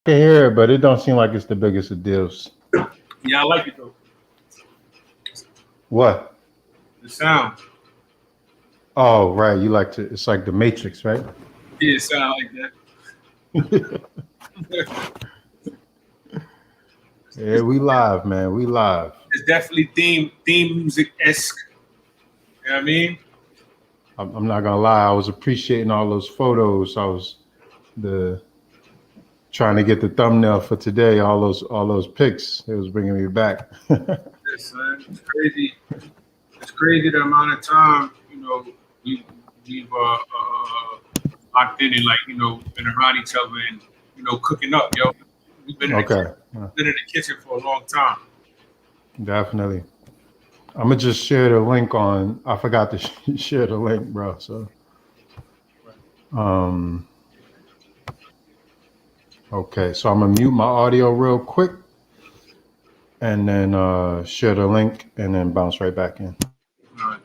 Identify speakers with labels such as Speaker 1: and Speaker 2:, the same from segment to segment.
Speaker 1: can hear it, but it don't seem like it's the biggest of deals.
Speaker 2: Yeah, I like it though.
Speaker 1: What?
Speaker 2: The sound.
Speaker 1: Oh, right. You like to? It's like the Matrix, right?
Speaker 2: Yeah, it sound like that.
Speaker 1: Yeah, we live, man. We live.
Speaker 2: It's definitely theme music esque. You know what I mean?
Speaker 1: I'm not gonna lie. I was appreciating all those photos. I was the trying to get the thumbnail for today. All those pics. It was bringing me back.
Speaker 2: Yes, son. It's crazy. It's crazy the amount of time we've locked in and like been around each other and cooking up, yo. We've been in the
Speaker 1: Okay.
Speaker 2: kitchen, been in the kitchen for a long time.
Speaker 1: Definitely. I'm gonna just share the link on. I forgot to share the link, bro. So, um, okay. So I'm gonna mute my audio real quick, and then share the link, and then bounce right back in.
Speaker 2: All right.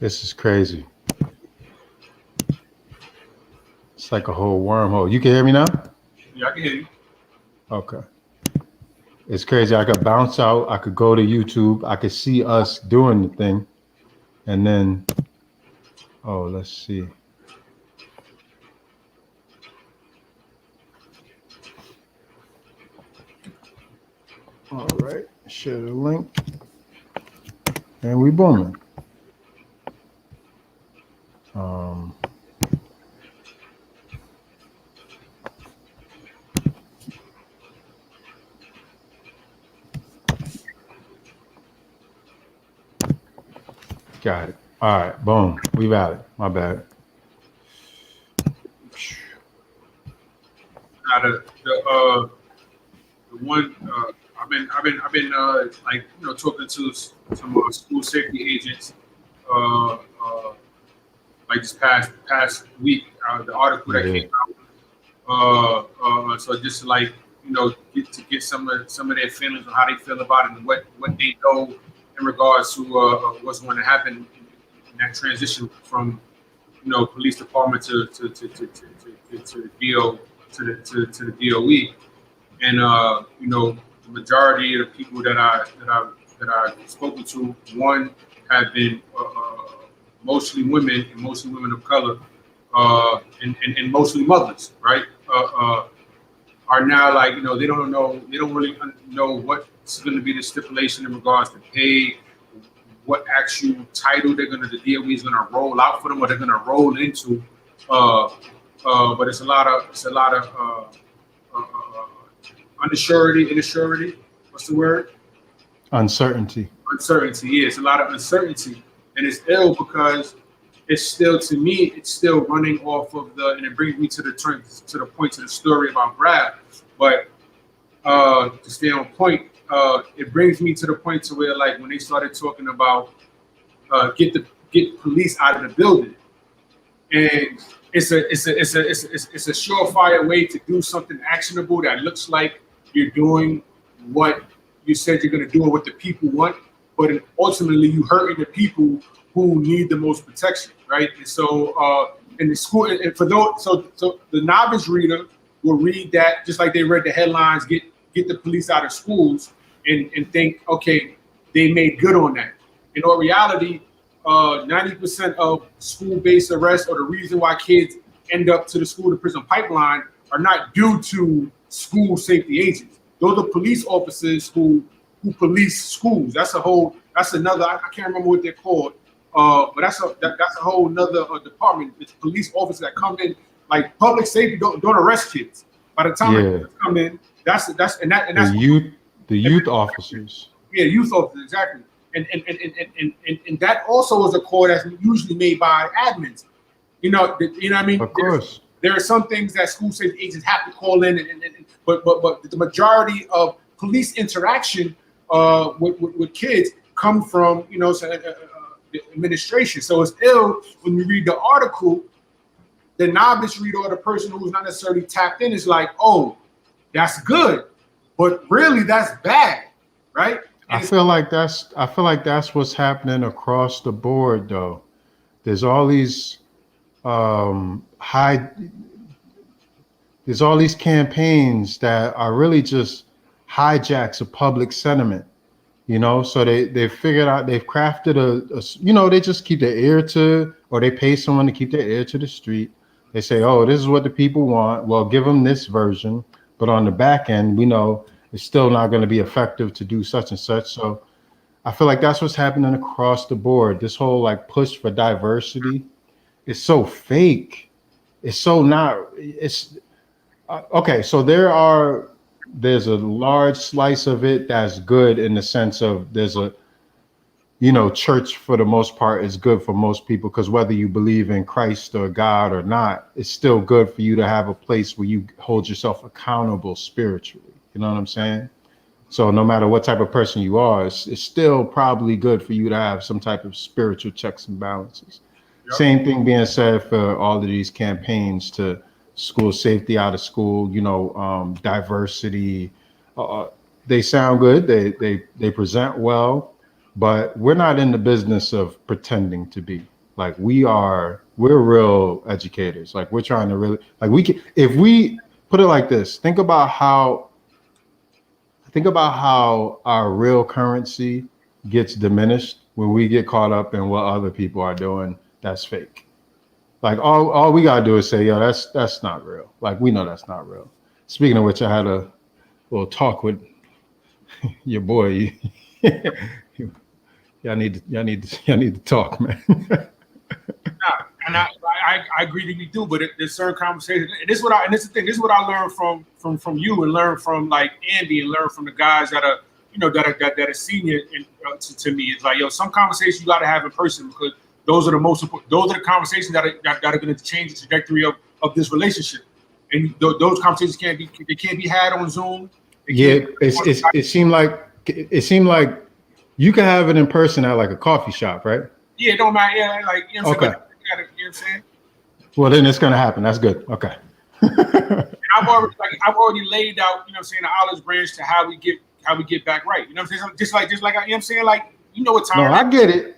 Speaker 1: This is crazy. It's like a whole wormhole. You can hear me now?
Speaker 2: Yeah, I can hear you.
Speaker 1: Okay. It's crazy. I could bounce out. I could go to YouTube. I could see us doing the thing, and then, oh, let's see. All right. Share the link, and we booming. Um, got it. All right, boom. We got it. My bad.
Speaker 2: Now the one I've been like talking to some school safety agents like this past week. The article that
Speaker 1: Yeah.
Speaker 2: came out. So just to, like get some of their feelings on how they feel about it and what they know in regards to what's going to happen in that transition from police department to the DO to the DOE. And the majority of the people that I spoken to, one have been mostly women and mostly women of color, and mostly mothers, right? Are now like they don't really know what's going to be the stipulation in regards to pay, what actual title the DOE is going to roll out for them, or they're going to roll into. But it's a lot of insurity. What's the word?
Speaker 1: Uncertainty.
Speaker 2: Uncertainty. Yeah, it's a lot of uncertainty, and it's ill because it's still, to me, it's still running off of and it brings me to the point to the story about Brad. But to stay on point, it brings me to the point to where, like, when they started talking about get police out of the building, and it's a surefire way to do something actionable that looks like you're doing what you said you're going to do and what the people want, but ultimately you hurting the people who need the most protection, right? And so in the school, and for those, so the novice reader will read that just like they read the headlines, get the police out of schools, and think, okay, they made good on that. In all reality, 90% of school-based arrests, or the reason why kids end up to the school to prison pipeline, are not due to school safety agents. Those are police officers who police schools. That's another. I can't remember what they're called, but that's a whole another department. It's police officers that come in, like public safety don't arrest kids. By the time
Speaker 1: Yeah.
Speaker 2: they come in, that's
Speaker 1: The youth officers.
Speaker 2: yeah, youth officers, exactly. and that also is a call that's usually made by admins. You know what I mean?
Speaker 1: Of course.
Speaker 2: There are some things that school safety agents have to call in, but the majority of police interaction with kids come from the administration. So it's ill when you read the article. The novice reader or the person who's not necessarily tapped in is like, oh, that's good, but really that's bad, right? And
Speaker 1: I feel like that's what's happening across the board, though. There's all these there's all these campaigns that are really just hijacks of public sentiment, so they've figured out, they've crafted they just keep their ear to, or they pay someone to keep their ear to the street. They say, oh, this is what the people want. Well, give them this version. But on the back end, we know it's still not going to be effective to do such and such. So I feel like that's what's happening across the board. This whole like push for diversity is so fake. It's so not, it's okay. So there's a large slice of it that's good in the sense of there's a, church for the most part is good for most people, because whether you believe in Christ or God or not, it's still good for you to have a place where you hold yourself accountable spiritually. You know what I'm saying? So no matter what type of person you are, it's still probably good for you to have some type of spiritual checks and balances. Yep. Same thing being said for all of these campaigns to school safety out of school, diversity. They sound good. They present well. But we're not in the business of pretending to be. Like we're real educators. Like we're trying to really, like if we put it like this, think about how our real currency gets diminished when we get caught up in what other people are doing that's fake. Like all we gotta do is say, yo, that's not real. Like we know that's not real. Speaking of which, I had a little talk with your boy. Y'all need to talk, man.
Speaker 2: And I agree that we do, but there's certain conversations. And this is the thing. This is what I learned from you, and learn from like Andy, and learn from the guys that are that are senior to me. It's like, yo, some conversations you got to have in person, because those are the most important. Those are the conversations that are going to change the trajectory of this relationship. And those conversations can't be had on Zoom.
Speaker 1: It seemed like you can have it in person at like a coffee shop, right?
Speaker 2: Yeah, it don't matter. Yeah, like,
Speaker 1: okay. You know
Speaker 2: what I'm saying?
Speaker 1: Well, then it's gonna happen. That's good. Okay.
Speaker 2: I've already laid out, the olive branch to how we get back right. You know what I'm saying? Just like like what time.
Speaker 1: No, I get it.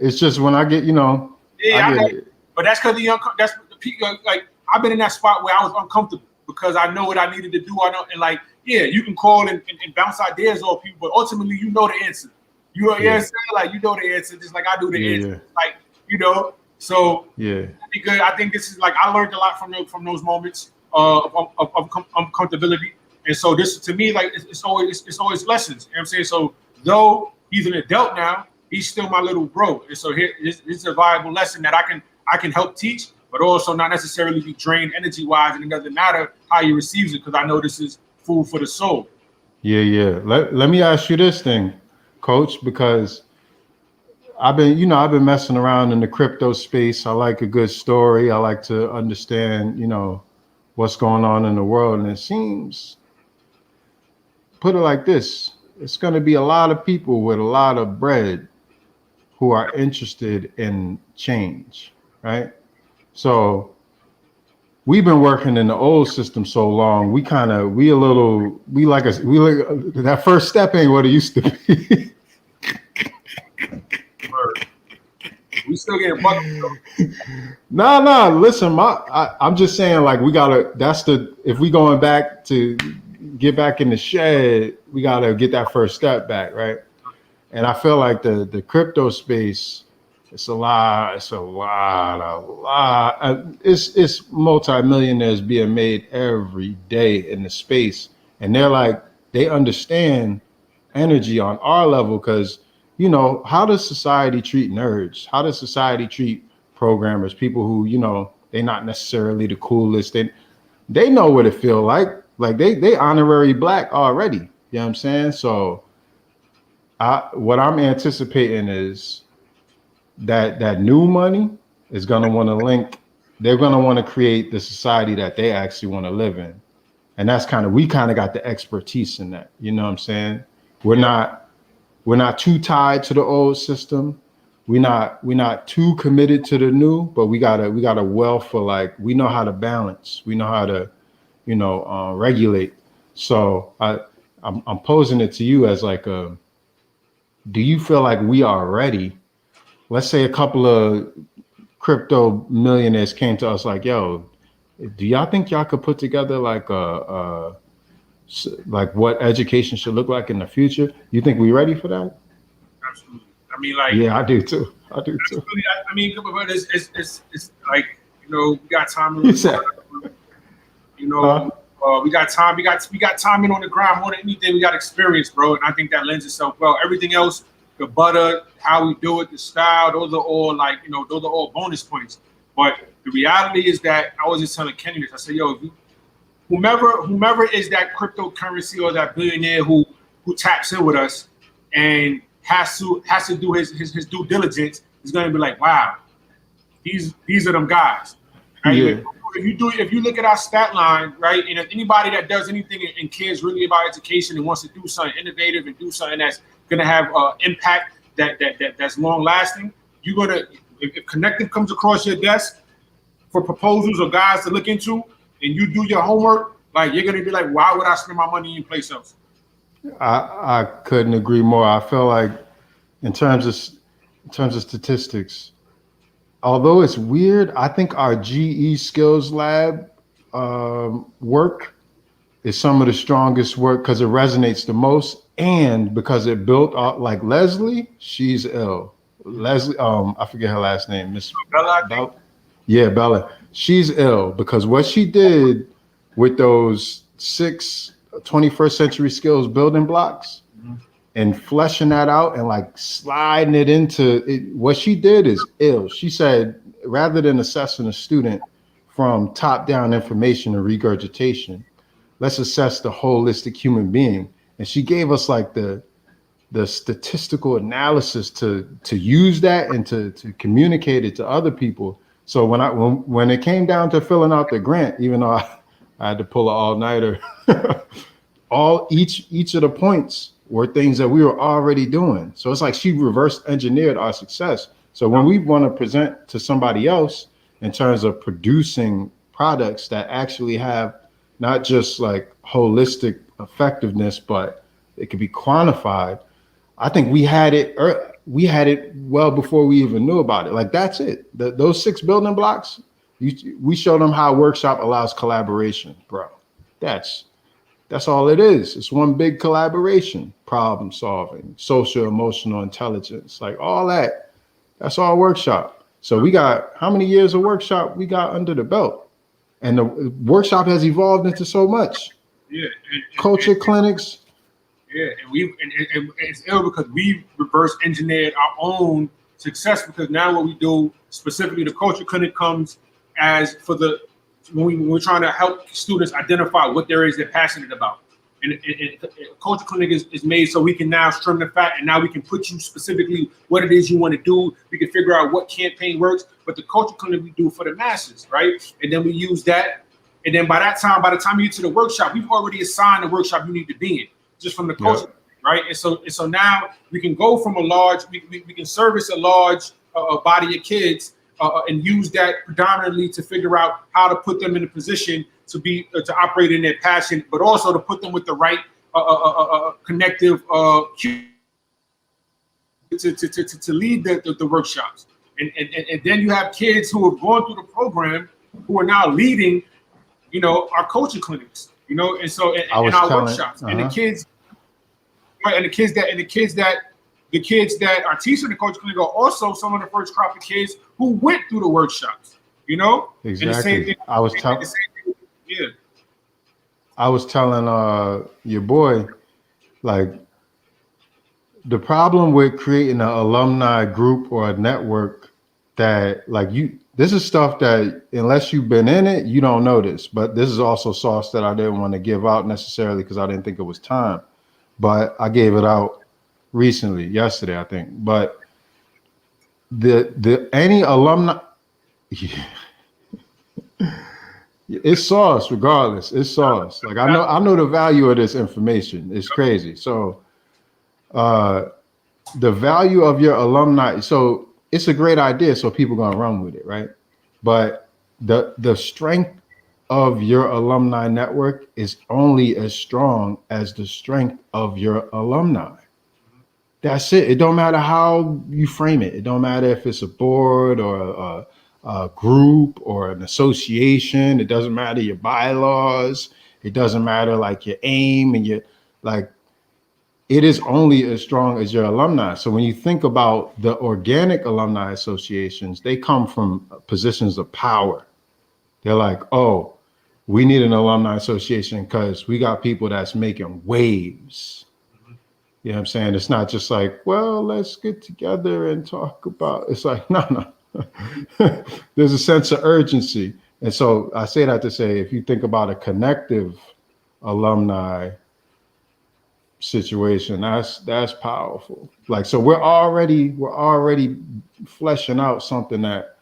Speaker 1: It's just when I get,
Speaker 2: Yeah, I get it. But that's because that's the peak. Like I've been in that spot where I was uncomfortable because I know what I needed to do. I know, and like, yeah, you can call and bounce ideas off people, but ultimately you know the answer. You know what I'm saying? Like, you know the answer, just like I do the answer. Like, so yeah. Good. I think this is like, I learned a lot from those moments of comfortability. And so this, to me, like, it's always lessons. You know what I'm saying? So though he's an adult now, he's still my little bro. And so here, it's a viable lesson that I can help teach, but also not necessarily be drained energy-wise, and it doesn't matter how he receives it, because I know this is food for the soul.
Speaker 1: Yeah. Let me ask you this thing, Coach, because I've been messing around in the crypto space. I like a good story. I like to understand, what's going on in the world. And it seems, put it like this, it's going to be a lot of people with a lot of bread who are interested in change, right? So we've been working in the old system so long. That first step ain't what it used to be.
Speaker 2: We still getting buckets.
Speaker 1: No. Listen, I'm just saying, like, if we going back to get back in the shed, we gotta get that first step back, right? And I feel like the crypto space, it's multi-millionaires being made every day in the space, and they understand energy on our level, because how does society treat nerds? How does society treat programmers? People who they're not necessarily the coolest. They know what it feel like they honorary black already. You know what I'm saying? So what I'm anticipating is that new money is going to want to link. They're going to want to create the society that they actually want to live in, and that's we kind of got the expertise in that. You know what I'm saying? We're not too tied to the old system. We're not too committed to the new, but we got a wealth for, like, we know how to balance. We know how to, regulate. So I'm posing it to you as like do you feel like we are ready? Let's say a couple of crypto millionaires came to us like, yo, do y'all think y'all could put together like like what education should look like in the future? You think we ready for that?
Speaker 2: Absolutely. I mean, like,
Speaker 1: yeah, I do too.
Speaker 2: Absolutely. I mean, but it's like, we got time. We got time. We got time in on the ground more than anything. We got experience, bro, and I think that lends itself well. Everything else, the butter, how we do it, the style, those are all those are all bonus points. But the reality is that I was just telling Kenny this. I said, yo, whomever is that cryptocurrency or that billionaire who taps in with us and has to do his due diligence, is going to be like, wow, these are them guys. Right?
Speaker 1: Yeah.
Speaker 2: If you look at our stat line, right, and if anybody that does anything and cares really about education and wants to do something innovative and do something that's going to have impact that's long lasting, you're gonna, if Connective comes across your desk for proposals or guys to look into, and you do your homework, like, you're gonna be like, why would I spend my money in place else?
Speaker 1: I couldn't agree more. I feel like in terms of statistics, although it's weird, I think our GE Skills Lab work is some of the strongest work because it resonates the most, and because it built up, like Leslie, she's ill. Leslie, I forget her last name, Miss Bella. Yeah, Bella. She's ill because what she did with those 6 21st century skills building blocks, and fleshing that out and like sliding it into it. What she did is ill. She said, rather than assessing a student from top-down information and regurgitation, let's assess the holistic human being. And she gave us like the statistical analysis to use that and to communicate it to other people. So when it came down to filling out the grant, even though I had to pull an all-nighter, each of the points were things that we were already doing. So it's like she reverse engineered our success. So when we want to present to somebody else in terms of producing products that actually have not just like holistic effectiveness, but it could be quantified, I think we had it well before we even knew about it. Like, that's it. Those 6 building blocks, we showed them how Workshop allows collaboration, bro. That's all it is. It's one big collaboration, problem solving, social emotional intelligence, like all that. That's all Workshop. So we got how many years of Workshop we got under the belt, and the Workshop has evolved into so much.
Speaker 2: Yeah,
Speaker 1: culture clinics.
Speaker 2: Yeah, and it's ill because we reverse engineered our own success, because now what we do specifically, the culture clinic comes as for the when we're trying to help students identify what there is they're passionate about. And culture clinic is made so we can now trim the fat, and now we can put you specifically what it is you want to do. We can figure out what campaign works, but the culture clinic we do for the masses, right? And then we use that. And then by the time you get to the workshop, we've already assigned the workshop you need to be in, just from the culture, right? And so now we can go from we can service a large body of kids and use that predominantly to figure out how to put them in a position to be to operate in their passion, but also to put them with the right connective to lead the workshops. And then you have kids who have gone through the program who are now leading, our culture clinics, and so and our workshops, and the kids, right, and the kids that are teaching the culture clinic are also some of the first crop of kids who went through the workshops, Exactly. And the same thing,
Speaker 1: I was telling your boy, like, the problem with creating an alumni group or a network that, like, this is stuff that unless you've been in it, you don't notice. But this is also sauce that I didn't want to give out necessarily because I didn't think it was time. But I gave it out recently, yesterday, I think. But the any alumni, it's sauce regardless. It's sauce. Like I know the value of this information. It's crazy. So uh the value of your alumni. So it's a great idea. So people gonna run with it, right? But the strength of your alumni network is only as strong as the strength of your alumni. That's it. It don't matter how you frame it. It don't matter if it's a board or a group or an association. It doesn't matter your bylaws. It doesn't matter like your aim and your like. It is only as strong as your alumni. So when you think about the organic alumni associations, they come from positions of power. They're like, oh, we need an alumni association because we got people that's making waves. You know what I'm saying? It's not just like, well, let's get together and talk about. It's like, no. There's a sense of urgency. And so I say that to say, if you think about a connective alumni situation, that's powerful. Like, so we're already fleshing out something that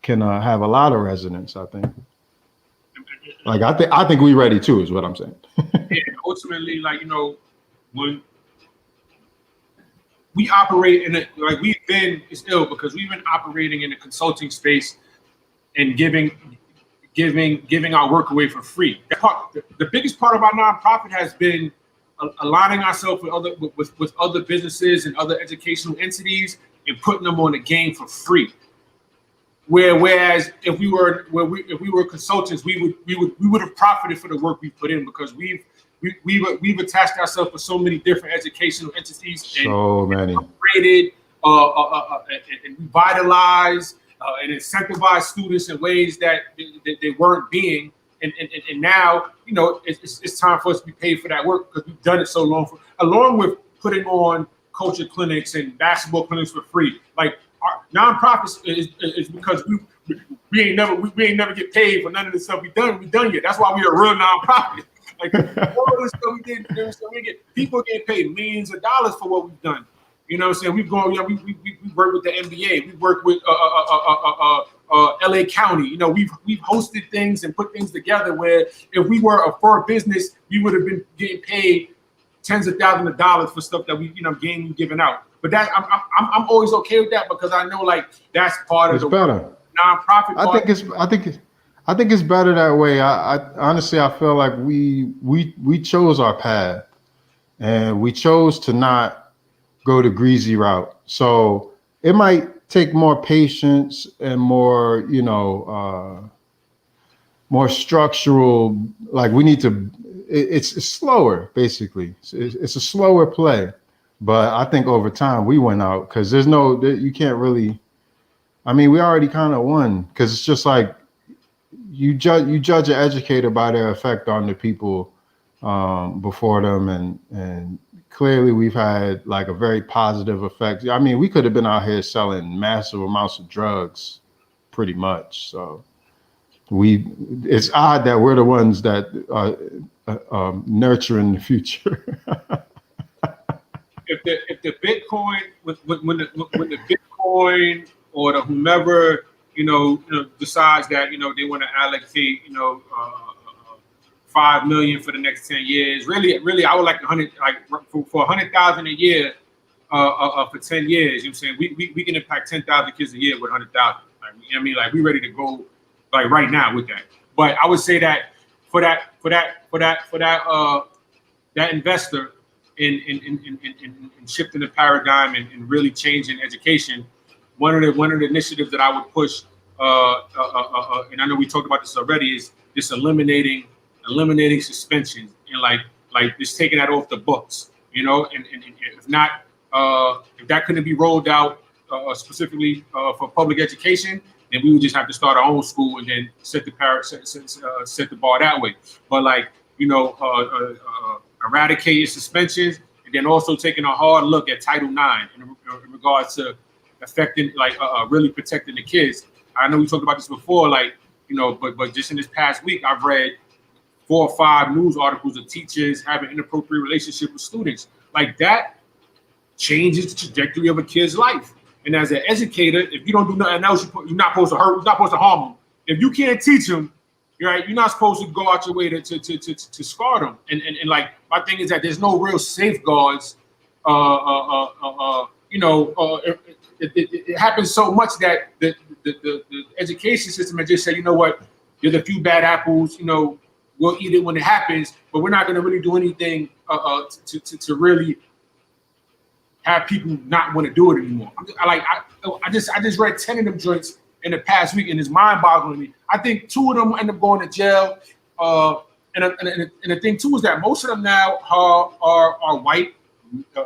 Speaker 1: can have a lot of resonance, I think. Like, I think we ready too, is what I'm saying.
Speaker 2: Yeah, ultimately, like, you know, when we operate in it, like it's ill because we've been operating in the consulting space and giving our work away for free. The biggest part of our nonprofit has been aligning ourselves with other businesses and other educational entities and putting them on the game for free. Whereas if we were consultants, we would have profited for the work we put in because we've attached ourselves with so many different educational entities
Speaker 1: so many
Speaker 2: upgraded, and revitalized and incentivized students in ways that they weren't being. And now, you know, it's time for us to be paid for that work because we've done it so long. Along with putting on culture clinics and basketball clinics for free, like our nonprofits is because we ain't never get paid for none of the stuff we done yet. That's why we're a real nonprofit. Like all the stuff we did, people get paid millions of dollars for what we've done. You know what I'm saying? We've gone, we work with the NBA, we work with LA County. You know, we've hosted things and put things together where if we were for a business, we would have been getting paid tens of thousands of dollars for stuff that we, you know, giving out. But that I'm always okay with that because I know like that's part of the
Speaker 1: better
Speaker 2: nonprofit.
Speaker 1: I think it's better that way. I honestly I feel like we chose our path and we chose to not go the greasy route. So it might take more patience and more, you know, more structural. Like we need to. It's slower, basically. It's a slower play. But I think over time we went out because you can't really. I mean, we already kind of won because it's just like you judge an educator by their effect on the people before them, and clearly we've had like a very positive effect. I mean, we could have been out here selling massive amounts of drugs, pretty much. So it's odd that we're the ones that are nurturing the future.
Speaker 2: If the Bitcoin when the Bitcoin or the whomever you know decides that they want to allocate $5 million for the next 10 years, really I would like 100 for 100,000 a year for 10 years. You know what I'm saying we can impact 10,000 kids a year with 100,000. Like, you know what I mean, like we ready to go like right now with that. But I would say that for that investor in shifting the paradigm and really changing education, one of the initiatives that I would push, and I know we talked about this already, is just eliminating suspensions and like just taking that off the books, and if not, if that couldn't be rolled out specifically for public education, then we would just have to start our own school and then set the bar that way. But eradicating suspensions, and then also taking a hard look at Title IX in regards to affecting, really protecting the kids. I know we talked about this before, but just in this past week, I've read 4 or 5 news articles of teachers having inappropriate relationship with students. Like that changes the trajectory of a kid's life. And as an educator, if you don't do nothing else, you're not supposed to hurt, you're not supposed to harm them. If you can't teach them, right, you're not supposed to go out your way to scar them. And like, my thing is that there's no real safeguards. It happens so much that the education system has just said, you know what, there's a few bad apples, we'll eat it when it happens, but we're not going to really do anything to really have people not want to do it anymore. I just read 10 of them joints in the past week, and it's mind-boggling me. I think 2 of them end up going to jail. And the thing too is that most of them now are white,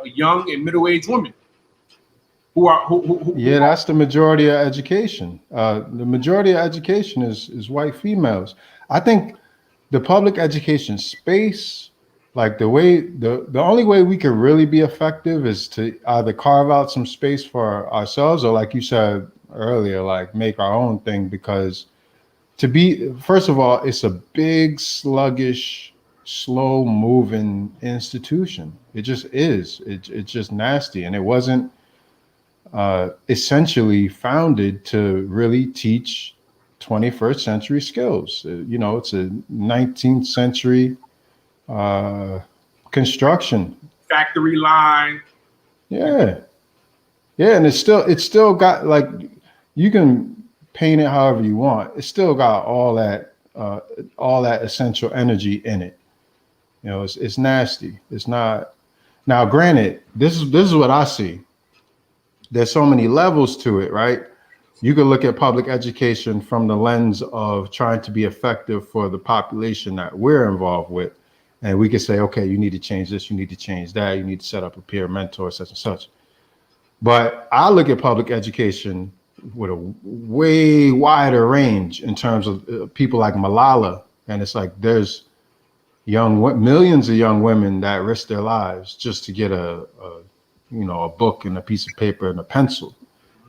Speaker 2: young and middle-aged women.
Speaker 1: Yeah, that's the majority of education. The majority of education is white females. I think the public education space, like the only way we can really be effective is to either carve out some space for ourselves, or like you said earlier, like make our own thing. Because first of all, it's a big, sluggish, slow moving institution. It just is. It's just nasty. And it wasn't essentially founded to really teach 21st century skills. It's a 19th century construction,
Speaker 2: factory line.
Speaker 1: Yeah, and it's still got, like, you can paint it however you want. It's still got all that essential energy in it. It's nasty. It's not. Now, granted, this is what I see. There's so many levels to it, right? You could look at public education from the lens of trying to be effective for the population that we're involved with. And we could say, okay, you need to change this, you need to change that, you need to set up a peer mentor, such and such. But I look at public education with a way wider range in terms of people like Malala. And it's like there's millions of young women that risk their lives just to get a book and a piece of paper and a pencil,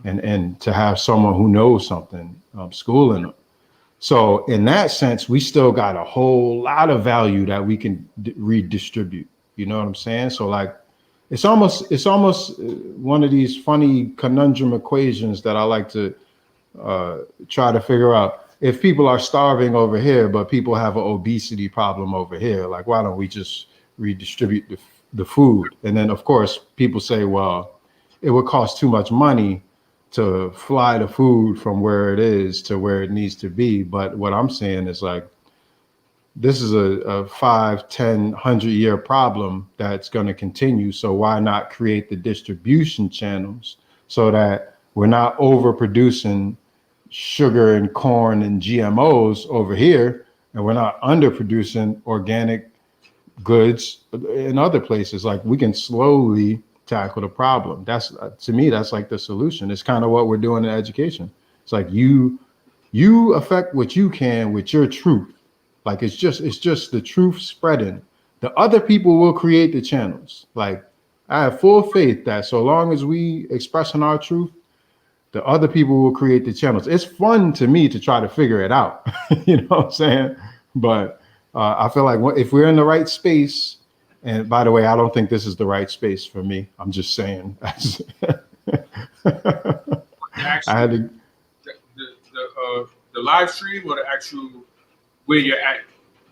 Speaker 1: and to have someone who knows something schooling them. So in that sense, we still got a whole lot of value that we can redistribute. You know what I'm saying? So like, it's almost one of these funny conundrum equations that I like to try to figure out. If people are starving over here, but people have an obesity problem over here, like, why don't we just redistribute the food? And then of course people say, well, it would cost too much money to fly the food from where it is to where it needs to be. But what I'm saying is, like, this is a 5, 10, 100-year problem that's going to continue. So why not create the distribution channels so that we're not overproducing sugar and corn and GMOs over here, and we're not underproducing organic goods in other places? Like, we can slowly tackle the problem. That's, to me, that's like the solution. It's kind of what we're doing in education. It's like you affect what you can with your truth. Like, it's just the truth spreading. The other people will create the channels. Like, I have full faith that so long as we expressing our truth, the other people will create the channels. It's fun to me to try to figure it out. You know what I'm saying? But I feel like if we're in the right space, and by the way, I don't think this is the right space for me. I'm just saying.
Speaker 2: Actually,
Speaker 1: I had to.
Speaker 2: The live stream, or the actual where you're at,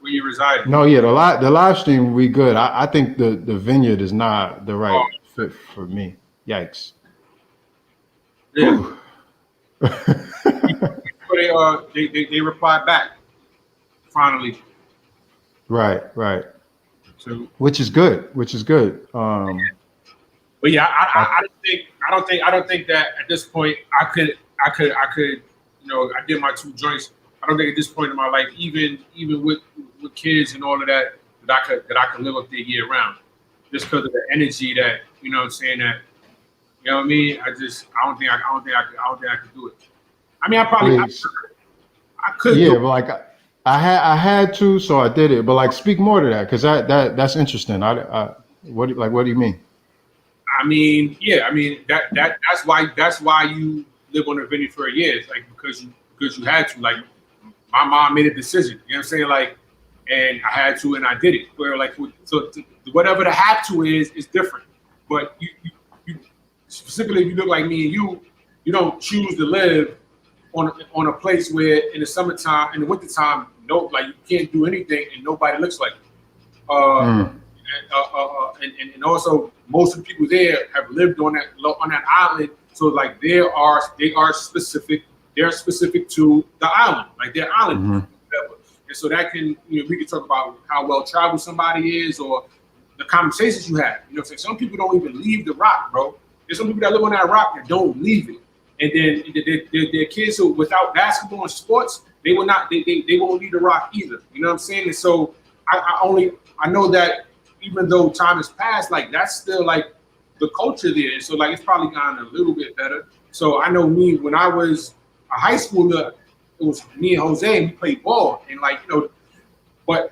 Speaker 2: where you reside?
Speaker 1: No, yeah, the live stream, we good. I think the vineyard is not the right fit for me. Yikes.
Speaker 2: Yeah. They replied back finally.
Speaker 1: Right.
Speaker 2: So,
Speaker 1: which is good.
Speaker 2: But yeah, I don't think that at this point I could, I did my 2 joints. I don't think at this point in my life, even with kids and all of that I could live up there year round, just because of the energy that, you know what I'm saying, that, you know what I mean. I don't think I could do it. I mean, I could.
Speaker 1: Yeah, but like I had to, so I did it. But like, speak more to that, because that's interesting. What do you mean?
Speaker 2: I mean, yeah, I mean that's why you live on a vineyard for a year, like, because you had to. Like, my mom made a decision, you know what I'm saying, like, and I had to, and I did it. Where, like, so whatever the have to is different, but specifically if you look like me and you don't choose to live on a place where in the summertime, in the wintertime, no, like you can't do anything and nobody looks like you. And also most of the people there have lived on that island, so like they are specific. They're specific to the island, like their island, whatever. And so that can, we can talk about how well traveled somebody is or the conversations you have. You know what I'm saying? Some people don't even leave the rock, bro. There's some people that live on that rock that don't leave it. And then their kids who without basketball and sports, they will not they won't leave the rock either. You know what I'm saying? And so I know that even though time has passed, like that's still like the culture there. And so like it's probably gotten a little bit better. So I know me when I was a high schooler, it was me and Jose, and we played ball. And like, but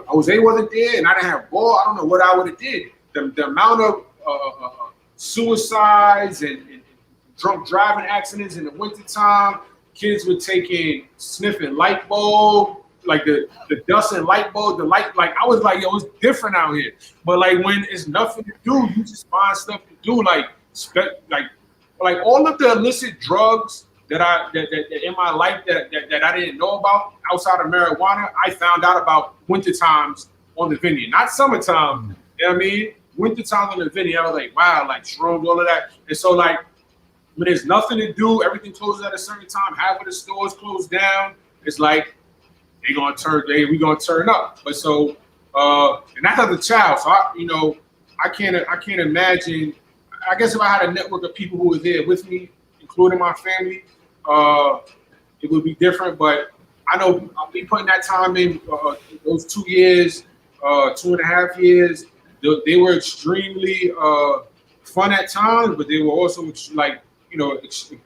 Speaker 2: Jose wasn't there and I didn't have ball, I don't know what I would have did. The amount of suicides and drunk driving accidents in the wintertime, kids were sniffing light bulb, like the dust and light bulb, the light, like I was like, yo, it's different out here. But like when it's nothing to do, you just find stuff to do, like all of the illicit drugs that in my life that I didn't know about outside of marijuana, I found out about winter times on the vineyard, not summertime. You know what I mean? Winter times on the vineyard, I was like, wow, like shrooms, all of that. And so like when there's nothing to do, everything closes at a certain time, half of the stores close down, it's like we gonna turn up. But so and that's as a child. So I can't imagine. I guess if I had a network of people who were there with me, including my family, it would be different. But I know I'll be putting that time in those 2 years, 2.5 years. They were extremely fun at times, but they were also like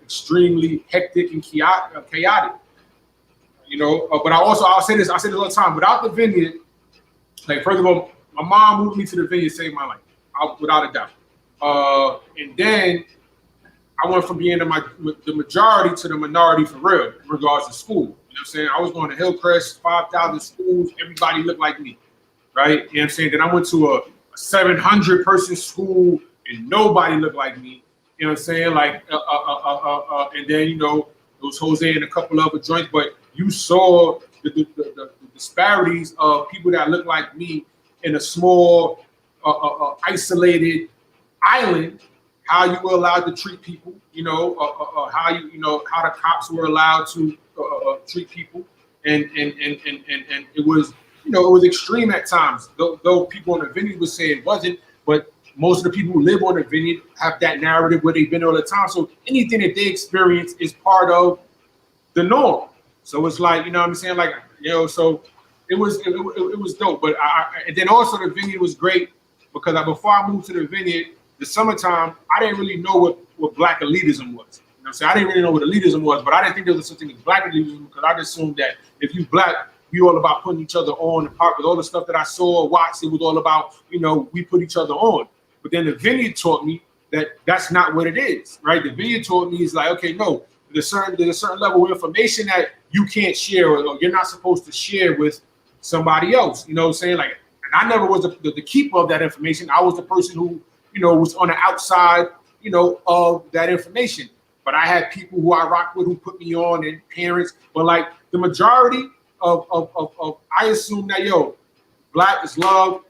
Speaker 2: extremely hectic and chaotic. But I'll say this all the time. Without the vineyard, like first of all, my mom moved me to the vineyard, saved my life, without a doubt. And then I went from being the majority to the minority for real in regards to school. You know what I'm saying? I was going to Hillcrest, 5,000 schools, everybody looked like me, right? You know what I'm saying? Then I went to a 700 person school and nobody looked like me. You know what I'm saying? Like, and then, it was Jose and a couple other joints, but you saw the disparities of people that look like me in a small, isolated island, how you were allowed to treat people, how the cops were allowed to treat people, and it was, it was extreme at times. Though people on the vineyard would say it wasn't, but most of the people who live on the vineyard have that narrative where they've been all the time. So anything that they experience is part of the norm. So it's like, what I'm saying? Like, so it was dope. But and then also the vineyard was great because before I moved to the vineyard, the summertime, I didn't really know what black elitism was. You know what I'm saying? I didn't really know what elitism was, but I didn't think there was such thing as black elitism because I just assumed that if you black, you all about putting each other on. The part with all the stuff that I saw, watched, it was all about, we put each other on. But then the vineyard taught me that that's not what it is, right? The vineyard taught me is like, okay, no, there's a certain level of information that you can't share or you're not supposed to share with somebody else. You know what I'm saying? Like, and I never was the keeper of that information. I was the person who, was on the outside, of that information. But I had people who I rock with who put me on and parents. But like the majority of I assume that black is love.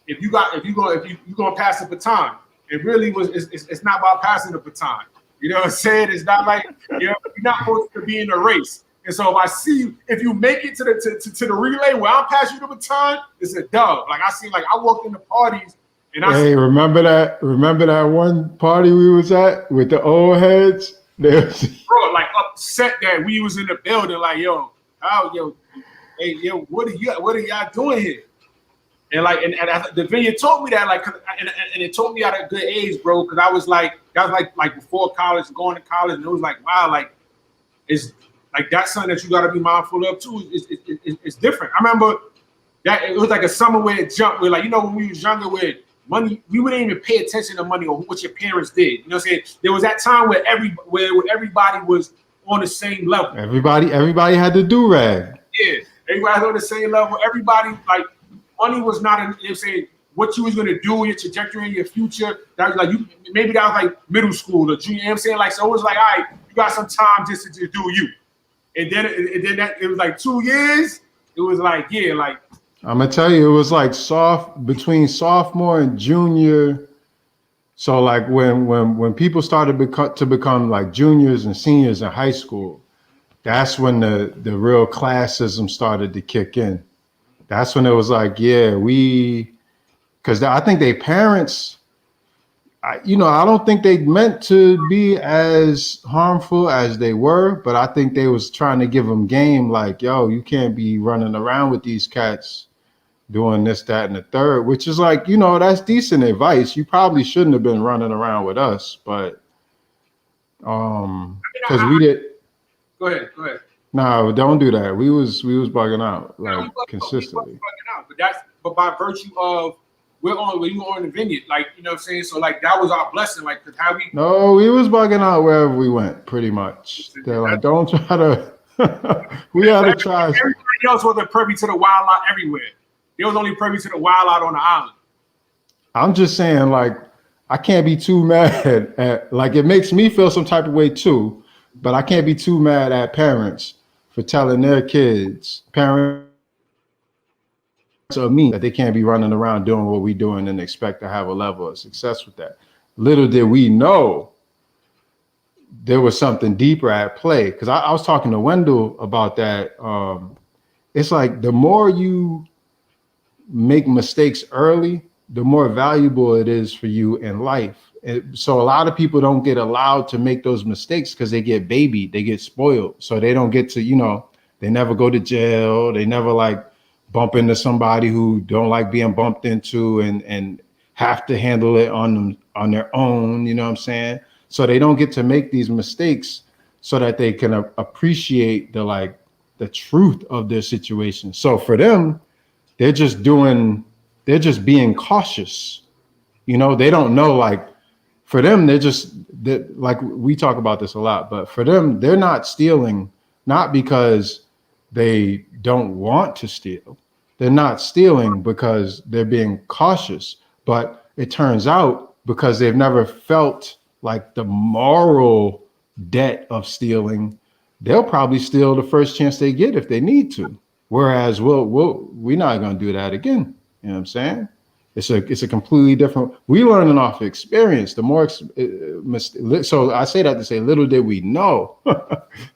Speaker 2: If you're gonna pass the baton, it really it's not about passing the baton. You know what I'm saying? It's not like you're not supposed to be in a race. And so if I see you, if you make it to the relay where I'm passing you the baton, it's a dub. Like I walked into parties and
Speaker 1: remember that one party we was at with the old heads?
Speaker 2: Bro, like upset that we was in the building, like hey, what are y'all doing here? And like, and the vineyard taught me that, like, and it taught me at a good age, bro, because that was like before college, going to college, and it was like, wow, like, it's like that's something that you got to be mindful of too. It's different. I remember that it was like a summer where it jumped. Where like, when we was younger, where money, we wouldn't even pay attention to money or what your parents did. You know what I'm saying? There was that time where everybody was on the same level.
Speaker 1: Everybody had to do-rag.
Speaker 2: Yeah, everybody was on the same level. Everybody like. Money was not, saying what you was gonna do, your trajectory in your future. That was like you maybe that was like middle school or junior. You know what I'm saying? Like so it was like, all right, you got some time just to do you. And then it was like 2 years. It was like, yeah, like
Speaker 1: I'm gonna tell you, it was like between sophomore and junior. So like when people started to become like juniors and seniors in high school, that's when the real classism started to kick in. That's when it was like, yeah, because I think their parents, I don't think they meant to be as harmful as they were, but I think they was trying to give them game like, yo, you can't be running around with these cats doing this, that, and the third, which is like, that's decent advice. You probably shouldn't have been running around with us, but because we did.
Speaker 2: Go ahead.
Speaker 1: No, don't do that. We was bugging out like consistently.
Speaker 2: We was bugging out, but by virtue of we were on the vineyard, like you know what I'm saying. So like that was our blessing, like because how we.
Speaker 1: No, we was bugging out wherever we went, pretty much. They're like, don't try to. We had to try.
Speaker 2: Everybody else wasn't privy to the wild out everywhere. They was only privy to the wild out on the island.
Speaker 1: I'm just saying, like, I can't be too mad at, like, it makes me feel some type of way too, but I can't be too mad at parents for telling their kids, parents of me, that they can't be running around doing what we doing and expect to have a level of success with that. Little did we know there was something deeper at play. Because I was talking to Wendell about that. It's like the more you make mistakes early, the more valuable it is for you in life. So a lot of people don't get allowed to make those mistakes because they get babied, they get spoiled. So they don't get to, they never go to jail. They never like bump into somebody who don't like being bumped into and have to handle it on their own. You know what I'm saying? So they don't get to make these mistakes so that they can appreciate the truth of their situation. So for them, they're just being cautious. They don't know, like, for them, like we talk about this a lot, but for them, they're not stealing, not because they don't want to steal. They're not stealing because they're being cautious, but it turns out because they've never felt like the moral debt of stealing, they'll probably steal the first chance they get if they need to. Whereas we're not going to do that again. You know what I'm saying? It's a completely different. We learning off experience. The more so I say that to say, little did we know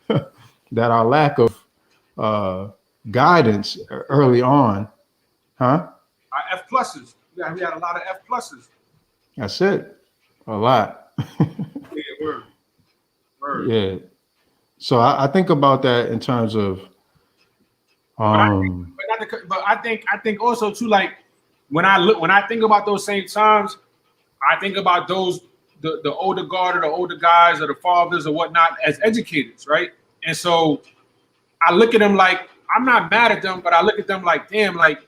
Speaker 1: that our lack of guidance early on, huh?
Speaker 2: Our F pluses. Yeah, we had a lot of F pluses.
Speaker 1: That's it. A lot.
Speaker 2: Yeah, word.
Speaker 1: Yeah. So I think about that in terms of.
Speaker 2: But I think also too, like when I think about those same times, I think about those the older guard or the older guys or the fathers or whatnot as educators, right? And so I look at them like I'm not mad at them, but I look at them like, damn, like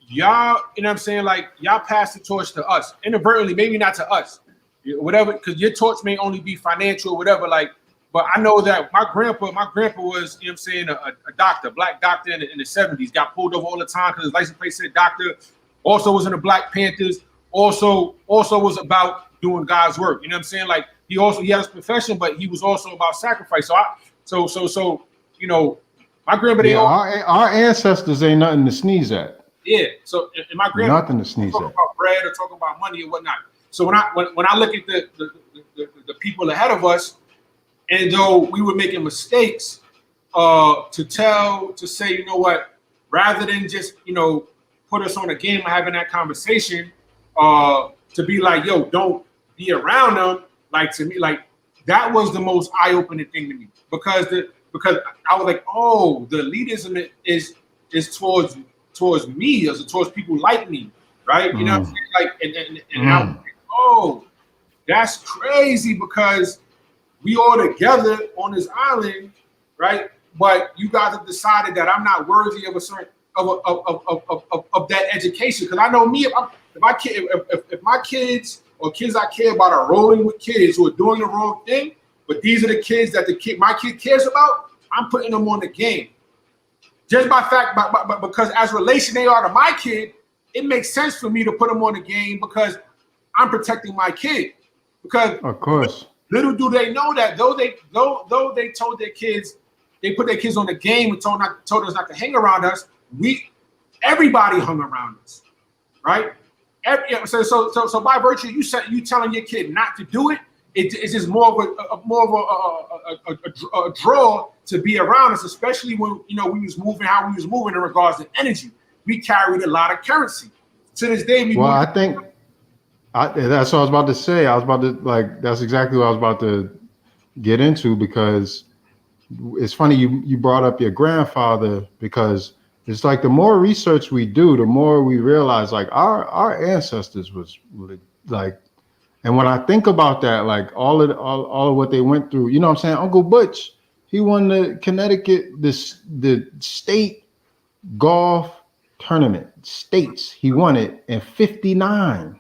Speaker 2: y'all, you know what I'm saying? Like y'all pass the torch to us inadvertently, maybe not to us, whatever, because your torch may only be financial or whatever, like. But I know that my grandpa was, you know what I'm saying, a doctor, black doctor in the 70s, got pulled over all the time because his license plate said doctor, also was in the Black Panthers, also was about doing God's work. You know what I'm saying? Like he had his profession, but he was also about sacrifice. So my grandpa,
Speaker 1: our ancestors ain't nothing to sneeze at.
Speaker 2: Yeah. So and my grandpa
Speaker 1: nothing to sneeze
Speaker 2: talking
Speaker 1: at.
Speaker 2: about bread or talking about money or whatnot. So when I look at the people ahead of us, and though we were making mistakes, to say, you know what, rather than just, put us on a game of having that conversation, to be like, yo, don't be around them. Like to me, like that was the most eye-opening thing to me because I was like, oh, the elitism is towards me, as towards people like me, right? You know what I'm saying? Like, and I was like, oh, that's crazy because we all together on this island, right? But you guys have decided that I'm not worthy of a certain of that education. Because I know me, if my kids or kids I care about are rolling with kids who are doing the wrong thing, but these are the kids that my kid cares about, I'm putting them on the game. Just by fact, because as relation they are to my kid, it makes sense for me to put them on the game because I'm protecting my kid. Because
Speaker 1: of course,
Speaker 2: little do they know that though they told their kids, they put their kids on the game and told us not to hang around us. Everybody hung around us, right? So by virtue, you telling your kid not to do it, it's just more of a draw to be around us, especially when we was moving how we was moving in regards to energy. We carried a lot of currency. To this day,
Speaker 1: I think that's what I was about to say. I was about to that's exactly what I was about to get into, because it's funny you brought up your grandfather, because it's like the more research we do, the more we realize like our ancestors was like, and when I think about that, like all of what they went through, you know what I'm saying? Uncle Butch, he won the Connecticut, the state golf tournament, states. He won it in 59.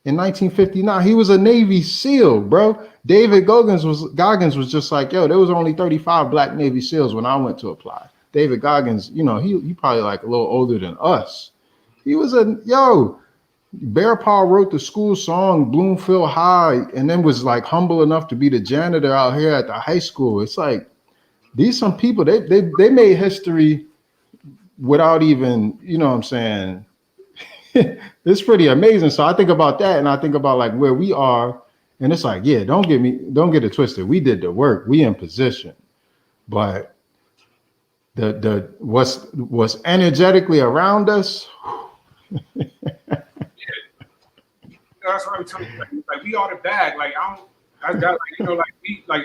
Speaker 1: In 1959, he was a Navy SEAL, bro. David Goggins was just like, yo, there was only 35 black Navy SEALs when I went to apply. David Goggins, he probably like a little older than us. He was Bear Paw wrote the school song Bloomfield High, and then was like humble enough to be the janitor out here at the high school. It's like some people, they made history without even, you know what I'm saying? It's pretty amazing. So I think about that, and I think about like where we are, and it's like, yeah, don't get it twisted. We did the work. We in position, but the what's energetically around us.
Speaker 2: Yeah. That's what I'm telling you. Like we are the bag. Like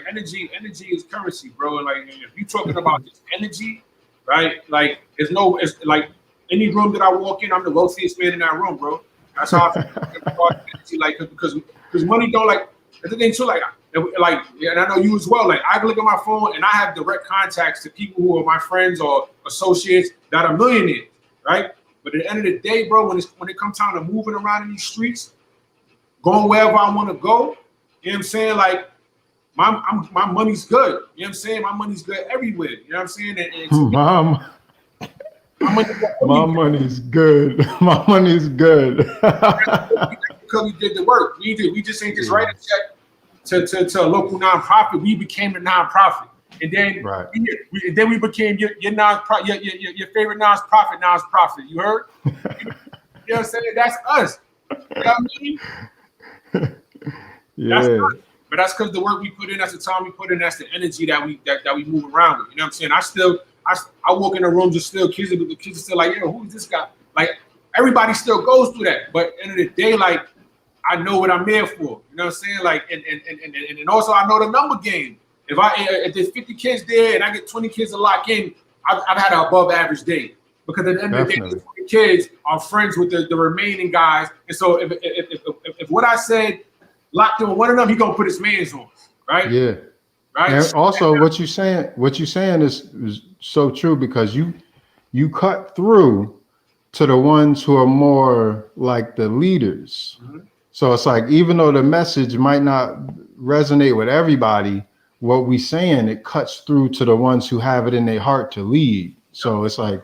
Speaker 2: energy is currency, bro. And like if you're talking about just energy, right? Like it's like any room that I walk in, I'm the wealthiest man in that room, bro. That's how I feel about energy, like because money don't like. The thing too, like, and I know you as well. Like I can look at my phone and I have direct contacts to people who are my friends or associates that are millionaires, right? But at the end of the day, bro, when it comes time to moving around in these streets, going wherever I want to go, you know what I'm saying? Like my money's good. You know what I'm saying? My money's good everywhere. You know what I'm saying?
Speaker 1: My money's good. My money's good.
Speaker 2: Because we did the work. We just ain't just write a check to a local nonprofit. We became a nonprofit, and then we became your favorite nonprofit. You heard? You know what I'm saying? That's us. You know what I mean?
Speaker 1: Yeah.
Speaker 2: That's us. But that's because the work we put in, that's the time we put in, that's the energy that we move around with. You know what I'm saying? I walk in the rooms and still kids are still like, yo, who's this guy? Like everybody still goes through that. But at the end of the day, like I know what I'm there for. You know what I'm saying? Like and also I know the number game. If there's 50 kids there and I get 20 kids to lock in, I've had an above average day. Because at the end of the day, the 20 kids are friends with the remaining guys. And so if what I said locked in with one of them, he gonna put his mans on, right?
Speaker 1: Yeah.
Speaker 2: Right.
Speaker 1: And also what you're saying is so true, because you cut through to the ones who are more like the leaders. Mm-hmm. So it's like, even though the message might not resonate with everybody, what we saying, it cuts through to the ones who have it in their heart to lead. So it's like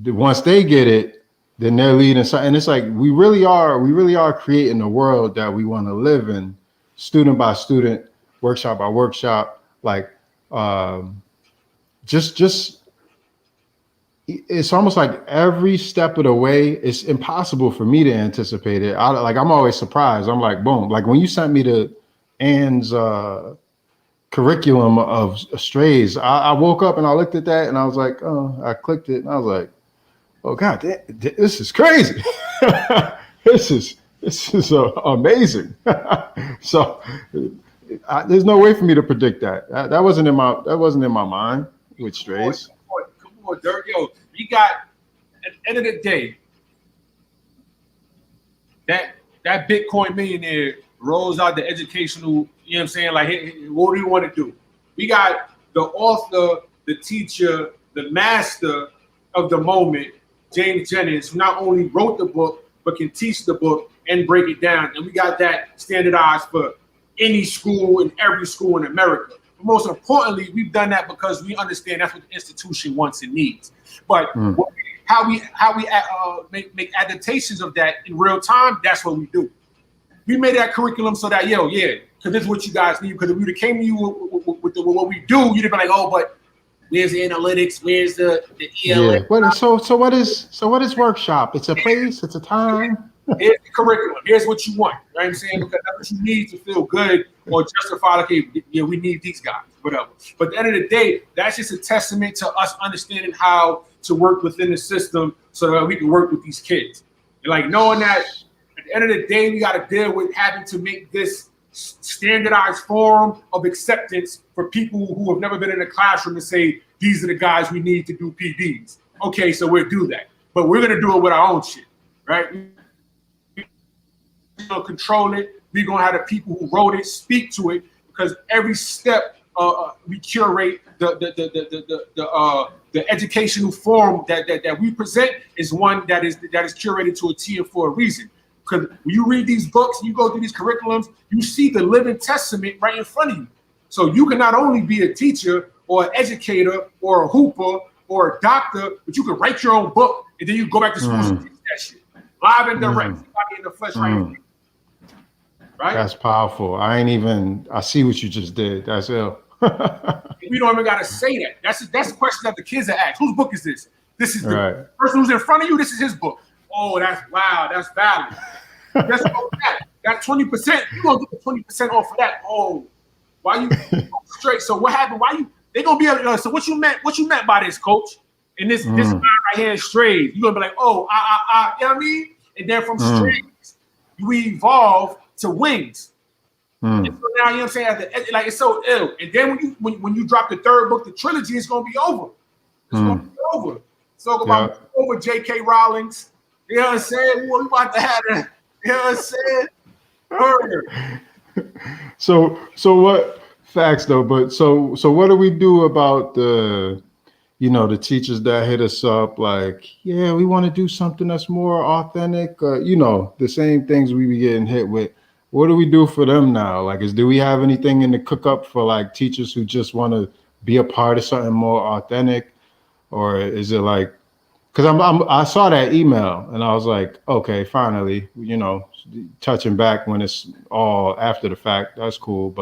Speaker 1: once they get it, then they're leading. And it's like we really are creating the world that we want to live in, student by student, workshop by workshop. Like just it's almost like every step of the way, it's impossible for me to anticipate it. I'm always surprised. I'm like, boom. Like when you sent me to Ann's curriculum of strays, I woke up and I looked at that and I was like, oh, I clicked it and I was like, oh God, this is crazy. This is amazing. So there's no way for me to predict that. That wasn't in my mind with strays.
Speaker 2: Come on, Dirk. Yo, we got at the end of the day, that Bitcoin millionaire rolls out the educational, you know what I'm saying? Like, hey, what do you want to do? We got the author, the teacher, the master of the moment, James Jennings, who not only wrote the book, but can teach the book and break it down. And we got that standardized for any school and every school in America. But most importantly, we've done that because we understand that's what the institution wants and needs. But how we make adaptations of that in real time, that's what we do. We made that curriculum so that because this is what you guys need. Because if we would have came to you with what we do, you'd have been like, oh, but where's the analytics? Where's the ELA?
Speaker 1: Yeah. So what is workshop? It's a place. It's a time.
Speaker 2: Here's the curriculum. Here's what you want. You know what I'm saying? Because that's what you need to feel good or justify, like, hey, we need these guys, whatever. But at the end of the day, that's just a testament to us understanding how to work within the system so that we can work with these kids. And like knowing that at the end of the day, we got to deal with having to make this standardized form of acceptance for people who have never been in a classroom and say, these are the guys we need to do PDs. Okay, so we'll do that. But we're going to do it with our own shit, right? We're going to control it. We're going to have the people who wrote it speak to it, because every step we curate the educational form that we present is one that is curated to a T and for a reason. Because when you read these books, you go through these curriculums, you see the living testament right in front of you. So you can not only be a teacher or an educator or a hooper or a doctor, but you can write your own book and then you go back to school and teach that shit. Live and direct, somebody in the flesh right?
Speaker 1: That's powerful. I see what you just did. That's ill.
Speaker 2: We don't even got to say that. That's the question that the kids are asked. Whose book is this? This is the person who's in front of you. This is his book. Oh, that's wow. That's valid. That's that 20%. You gonna get the 20% off of that? Oh, why you straight? So what happened? Why you? They gonna be able to. So what you meant? What you meant by this, coach? And this guy right here is strays. You gonna be like, oh, you know what I mean? And then from strays, we evolve to wings. And so now, you know what I'm saying? Like, it's so ill. And then when you drop the third book, the trilogy, is gonna be over. It's gonna be over. So about over J.K. Rowling's. You know what I'm saying? We about to have that. You know what I'm saying?
Speaker 1: So what facts though? But so what do we do about the teachers that hit us up like, yeah, we want to do something that's more authentic? The same things we be getting hit with. What do we do for them now? Like, do we have anything in the cook up for like teachers who just want to be a part of something more authentic, or is it like? Because I saw that email and I was like, okay, finally, touching back when it's all after the fact, that's cool.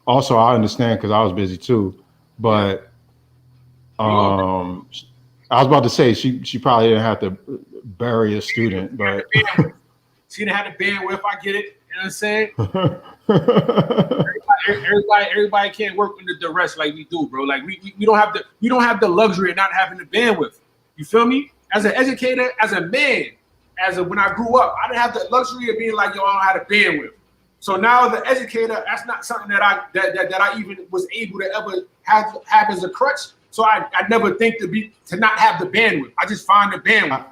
Speaker 1: Also, I understand because I was busy too. But I was about to say she probably didn't have to bury a student, but
Speaker 2: she didn't have the bandwidth. I get it. You know what I'm saying? everybody can't work under duress like we do, bro. Like we don't have the luxury of not having the bandwidth. You feel me? As an educator, as a man, when I grew up, I didn't have the luxury of being like, yo, I don't have the bandwidth. So now as an educator, that's not something that I even was able to ever have as a crutch. So I never think to not have the bandwidth. I just find the bandwidth.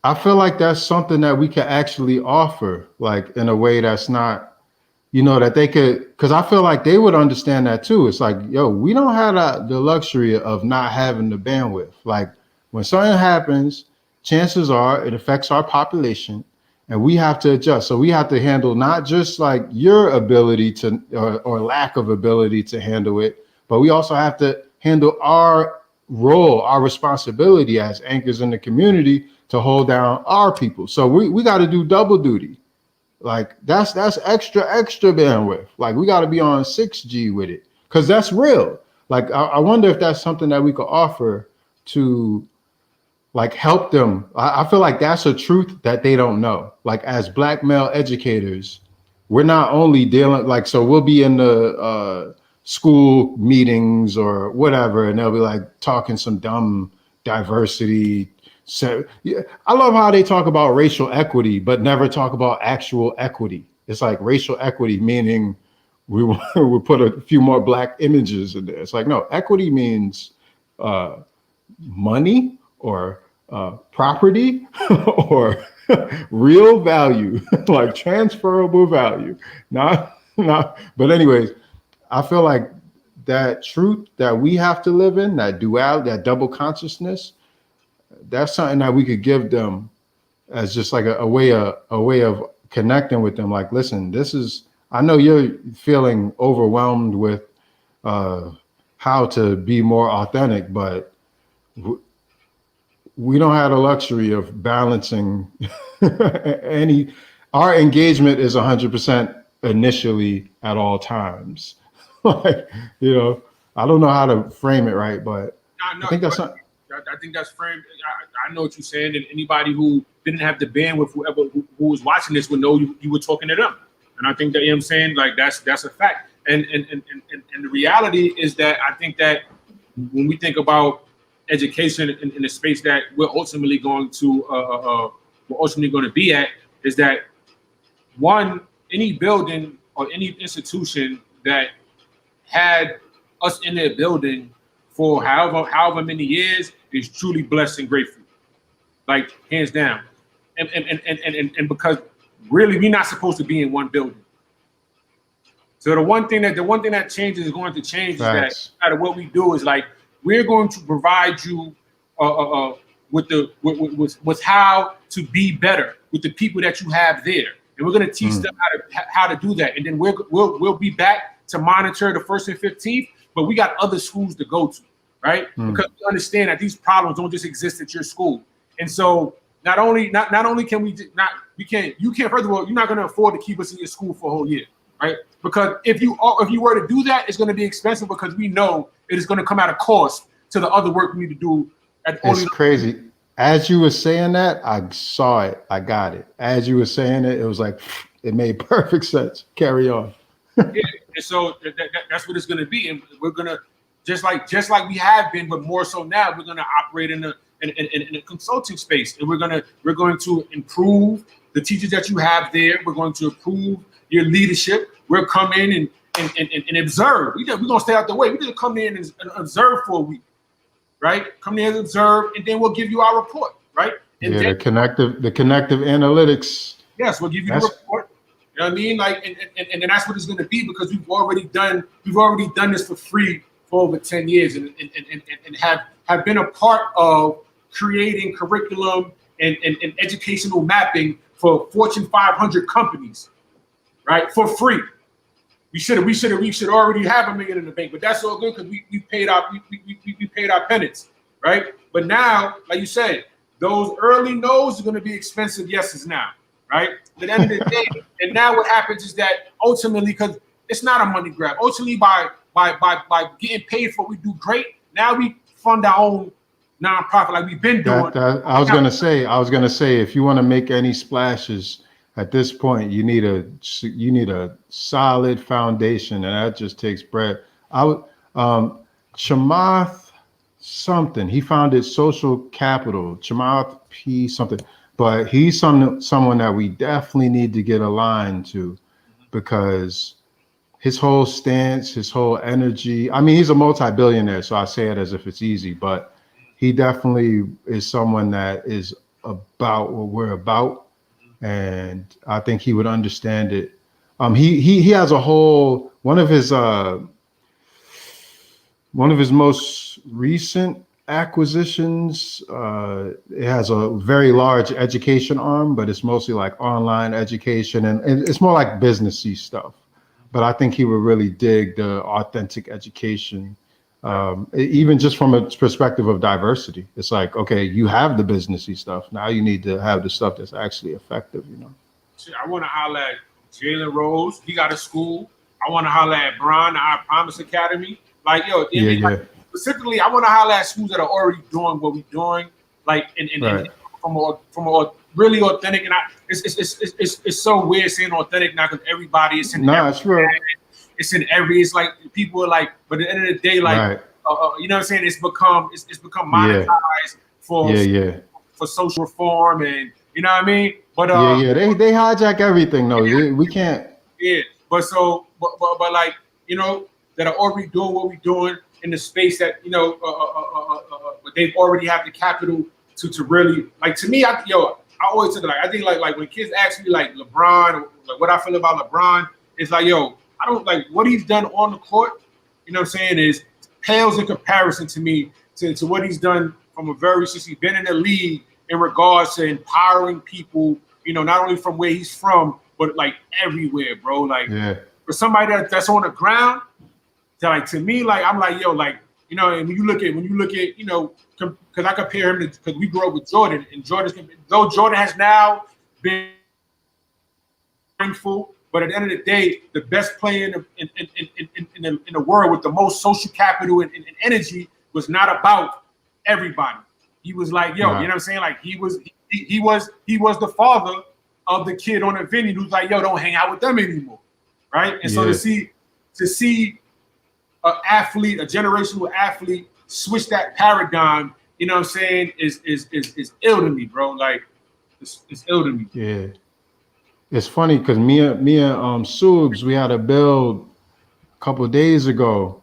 Speaker 1: I feel like that's something that we can actually offer, like in a way that's not, that they could, because I feel like they would understand that too. It's like, yo, we don't have the luxury of not having the bandwidth. Like, when something happens, chances are it affects our population and we have to adjust. So we have to handle not just like your ability to or lack of ability to handle it, but we also have to handle our role, our responsibility as anchors in the community to hold down our people. So we got to do double duty. Like that's extra bandwidth. Like we got to be on 6G with it because that's real. Like I wonder if that's something that we could offer to like help them. I feel like that's a truth that they don't know. Like as Black male educators, we're not only dealing like, so we'll be in the school meetings or whatever, and they'll be like talking some dumb diversity. So yeah, I love how they talk about racial equity, but never talk about actual equity. It's like racial equity, meaning we put a few more Black images in there. It's like, no, equity means money or property or real value, like transferable value. Not. But anyways, I feel like that truth that we have to live in, that duality, that double consciousness, that's something that we could give them as just like a way of connecting with them. Like, listen, this is, I know you're feeling overwhelmed with how to be more authentic, but we don't have the luxury of balancing any. Our engagement is 100% initially at all times. Like, you know, I don't know how to frame it right, but I think that's not.
Speaker 2: I think that's framed. I know what you're saying, and anybody who didn't have the bandwidth, who was watching this would know you were talking to them. And I think that, you know what I'm saying, like that's a fact. And the reality is that I think that when we think about education in the space that we're ultimately going to be at, is that one, any building or any institution that had us in their building for however many years is truly blessed and grateful, like hands down. And because really we're not supposed to be in one building. So the one thing that changes is going to change. Facts. Is that no matter what we do is like we're going to provide you with how to be better with the people that you have there, and we're going to teach them how to do that, and then we'll be back to monitor the 1st and 15th, but we got other schools to go to, right? Because we understand that these problems don't just exist at your school, and so not only can you can't first of all, you're not going to afford to keep us in your school for a whole year, right? Because if you were to do that, it's going to be expensive because we know it is going to come at a cost to the other work we need to do.
Speaker 1: It's crazy. As you were saying that, I saw it. I got it. As you were saying it, it was like it made perfect sense. Carry on.
Speaker 2: Yeah, and so that's what it's going to be, and we're going to just like we have been, but more so now, we're going to operate in a consulting space, and we're going to improve the teachers that you have there. We're going to improve your leadership. We'll come in and observe. We're going to stay out the way. We're going to come in and observe for a week, right? Come in and observe, and then we'll give you our report, right? And
Speaker 1: then, the connective analytics.
Speaker 2: Yes, we'll give you the report. You know what I mean? Like, and that's what it's going to be, because we've already done this for free for over 10 years, and have been a part of creating curriculum and educational mapping for Fortune 500 companies, right? For free. We should already have $1 million in the bank, but that's all good because we paid our penance, right? But now, like you said, those early no's are going to be expensive yeses now, right? But at the end of the day, and now what happens is that ultimately, because it's not a money grab, ultimately by getting paid for what we do great, now we fund our own nonprofit like we've been doing.
Speaker 1: I was gonna say, if you want to make any splashes at this point, you need a solid foundation, and that just takes bread. Chamath something, he founded Social Capital, Chamath P something, but he's someone that we definitely need to get aligned to, because his whole stance, his whole energy. I mean, he's a multi-billionaire, so I say it as if it's easy, but he definitely is someone that is about what we're about, and I think he would understand it. He has a whole one of his most recent acquisitions. It has a very large education arm, but it's mostly like online education, and it's more like businessy stuff. But I think he would really dig the authentic education, even just from a perspective of diversity. It's like, okay, you have the businessy stuff. Now you need to have the stuff that's actually effective, you know?
Speaker 2: I want to holler at Jalen Rose. He got a school. I want to holler at Brian, our Promise Academy. Like, yo, specifically, I want to holler at schools that are already doing what we're doing, like, and from a really authentic. And it's so weird saying authentic now, because everybody is in.
Speaker 1: No, it's real.
Speaker 2: It's in every. It's like people are like, but at the end of the day, like, you know what I'm saying? It's become monetized for social reform, and you know what I mean. But
Speaker 1: they hijack everything though. We can't.
Speaker 2: Yeah, but like, you know, that are already doing what we're doing in the space that, you know, they've already have the capital to really, like, to me, I always said, like, I think like when kids ask me like LeBron, like what I feel about LeBron, it's like, yo, I don't like what he's done on the court. You know what I'm saying? Is pales in comparison to me to what he's done since he's been in the league in regards to empowering people, you know, not only from where he's from, but like everywhere, bro. Like, for somebody that's on the ground, to me, like, I'm like, yo, You know, and when you look at, you know, because I compare him to, because we grew up with Jordan, and though Jordan has now been mindful, but at the end of the day, the best player in the world with the most social capital and energy was not about everybody. He was like, yo, you know what I'm saying? Like he was the father of the kid on the vineyard who's like, yo, don't hang out with them anymore, right? And so to see an athlete, a generational athlete, switch that paradigm, you know what I'm saying, is ill to me, bro. Like it's ill to me.
Speaker 1: Yeah. It's funny because me and Subs, we had a build a couple of days ago,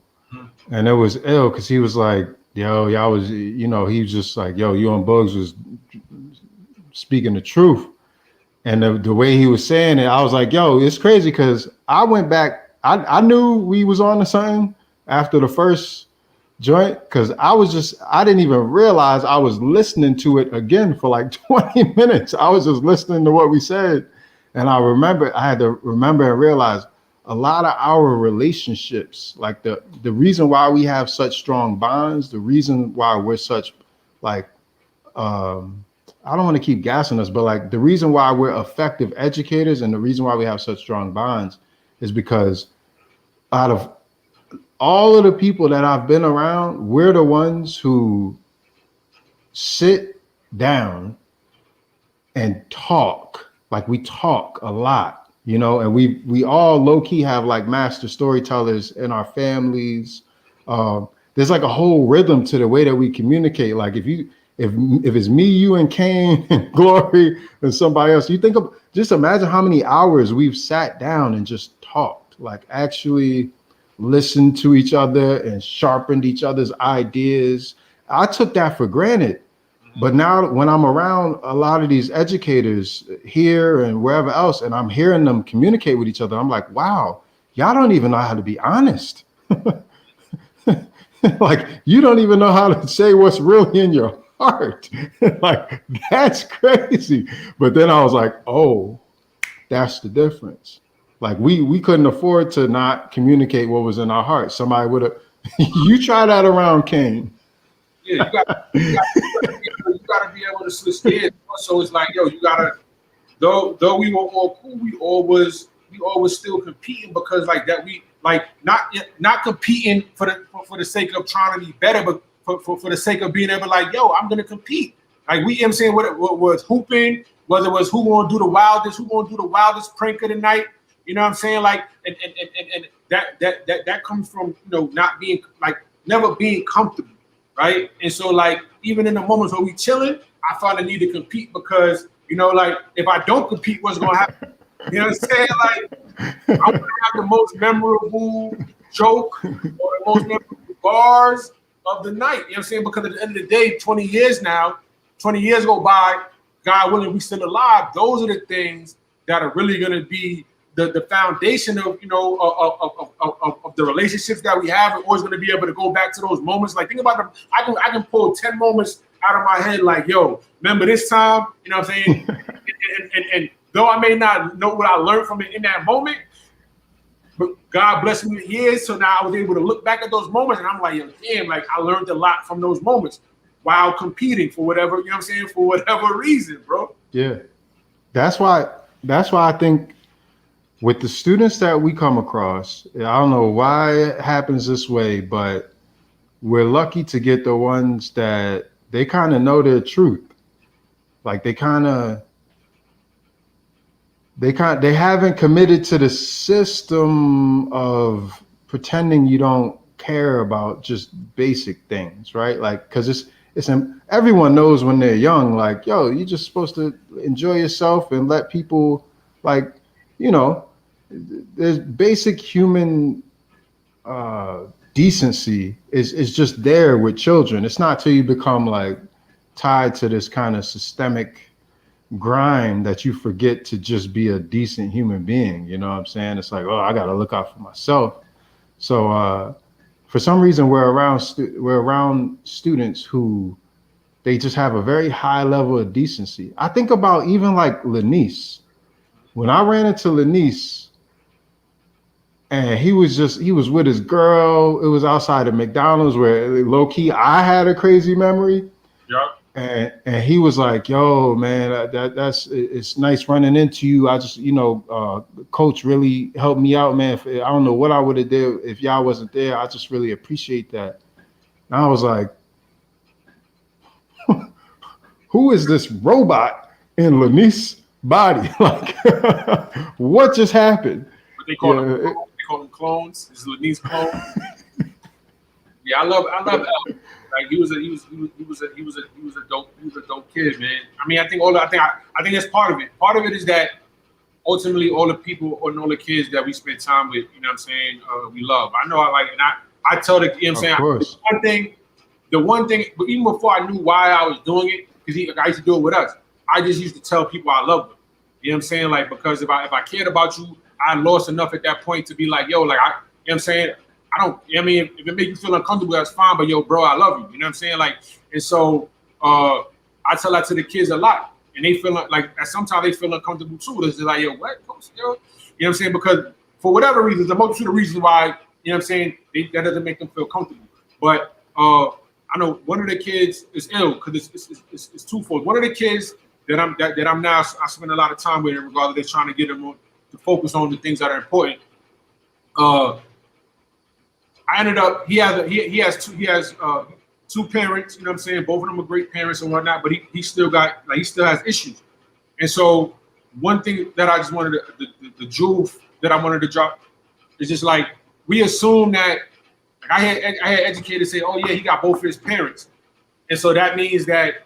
Speaker 1: and it was ill because he was like, yo, y'all was, you know, he was just like, yo, you and Bugs was speaking the truth. And the way he was saying it, I was like, yo, it's crazy because I went back, I knew we was on to something after the first joint because I didn't even realize I was listening to it again for like 20 minutes. I was just listening to what we said. And I had to remember and realize a lot of our relationships, like the reason why we have such strong bonds, the reason why we're such like, I don't want to keep gassing us, but like the reason why we're effective educators and the reason why we have such strong bonds is because out of all of the people that I've been around, we're the ones who sit down and talk. Like we talk a lot, you know, and we all low key have like master storytellers in our families. There's like a whole rhythm to the way that we communicate. Like if it's me, you, and Kane and Glory and somebody else, just imagine how many hours we've sat down and just talked, like actually listened to each other and sharpened each other's ideas. I took that for granted. But now when I'm around a lot of these educators here and wherever else, and I'm hearing them communicate with each other, I'm like, wow, y'all don't even know how to be honest. Like, you don't even know how to say what's really in your heart. Like, that's crazy. But then I was like, oh, that's the difference. Like, we couldn't afford to not communicate what was in our heart. Somebody would have, you try that around Kane.
Speaker 2: Yeah, you gotta be able to switch gears. So it's like, yo, you gotta, though we were all cool, we always still competing because like that we like not competing for the sake of trying to be better, but for the sake of being able to like, yo, I'm gonna compete. Like we, you know what I'm saying, what was hooping, whether it was who gonna do the wildest prank of the night, you know what I'm saying? Like and that comes from, you know, not being like never being comfortable. Right. And so like even in the moments where we chilling, I find the need to compete because, you know, like if I don't compete, what's gonna happen? You know what I'm saying? Like I'm gonna have the most memorable joke or the most memorable bars of the night. You know what I'm saying? Because at the end of the day, 20 years go by, God willing, we still alive. Those are the things that are really gonna be the foundation of, you know, of the relationships that we have. We're always going to be able to go back to those moments. Like think about them. I can pull 10 moments out of my head. Like, yo, remember this time? You know what I'm saying? and though I may not know what I learned from it in that moment, but God blessed me with years. So now I was able to look back at those moments, and I'm like, yo, damn, like I learned a lot from those moments while competing for whatever, you know what I'm saying, for whatever reason, bro.
Speaker 1: Yeah, that's why I think. With the students that we come across, I don't know why it happens this way, but we're lucky to get the ones that they kind of know their truth. Like they haven't committed to the system of pretending you don't care about just basic things, right? Like, because everyone knows when they're young, like, yo, you're just supposed to enjoy yourself and let people, like, you know, there's basic human decency is just there with children. It's not till you become like tied to this kind of systemic grind that you forget to just be a decent human being. You know what I'm saying? It's like, oh, I got to look out for myself. So for some reason, we're around students who they just have a very high level of decency. I think about even like Lanice. When I ran into Lanice, and he was with his girl. It was outside of McDonald's where low key I had a crazy memory.
Speaker 2: Yeah.
Speaker 1: And he was like, "Yo, man, that's it's nice running into you. I just, coach really helped me out, man. I don't know what I would have did if y'all wasn't there. I just really appreciate that." And I was like, "Who is this robot in Lanice's body? Like, what just happened?"
Speaker 2: What they call
Speaker 1: Yeah,
Speaker 2: them? They call them clones. This is Lenise clone. Yeah, I love El. Like he was a dope kid, man. I mean, I think that's part of it. Part of it is that ultimately all the people and all the kids that we spend time with, you know what I'm saying, we love. I know I tell the, you know what I'm saying,
Speaker 1: of course.
Speaker 2: the one thing, but even before I knew why I was doing it, because I used to do it with us, I just used to tell people I love them. You know what I'm saying? Like, because if I cared about you, I lost enough at that point to be like, yo, like, you know what I'm saying? I don't, I mean, if it makes you feel uncomfortable, that's fine, but yo, bro, I love you. You know what I'm saying? Like, and so I tell that to the kids a lot. And they feel like sometimes they feel uncomfortable too. It's just like, yo, what? Yo? You know what I'm saying? Because for whatever reasons, the multitude of reasons why, you know what I'm saying, that doesn't make them feel comfortable. But I know one of the kids is ill because it's twofold. One of the kids that I'm now, I spend a lot of time with in regard to trying to get them to focus on the things that are important. I ended up he has two parents, you know what I'm saying? Both of them are great parents and whatnot, but he still has issues. And so one thing that I just wanted the jewel that I wanted to drop is just like we assume that like I had educators say, oh yeah, he got both of his parents. And so that means that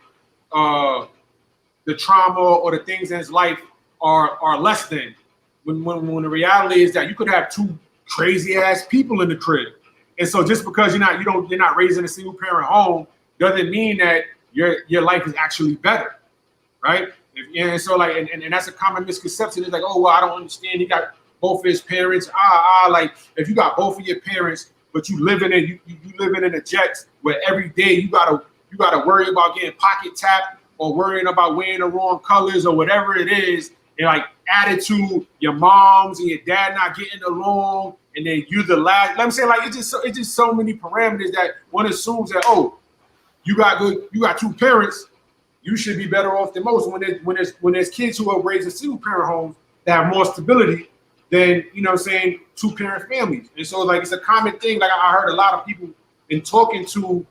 Speaker 2: the trauma or the things in his life are less than when the reality is that you could have two crazy ass people in the crib. And so just because you're not raised in a single parent home doesn't mean that your life is actually better, right? And so like and that's a common misconception. It's like, oh well, I don't understand. He got both of his parents. Like if you got both of your parents, but you living in a jet where every day you gotta worry about getting pocket tapped or worrying about wearing the wrong colors or whatever it is, and like added to your moms and your dad not getting along, and then you're the last. I'm saying like it's just so many parameters that one assumes that you got two parents, you should be better off than most. When there's kids who are raised in single parent homes that have more stability than you know what I'm saying 2-parent families, and so like it's a common thing. Like I heard a lot of people in talking to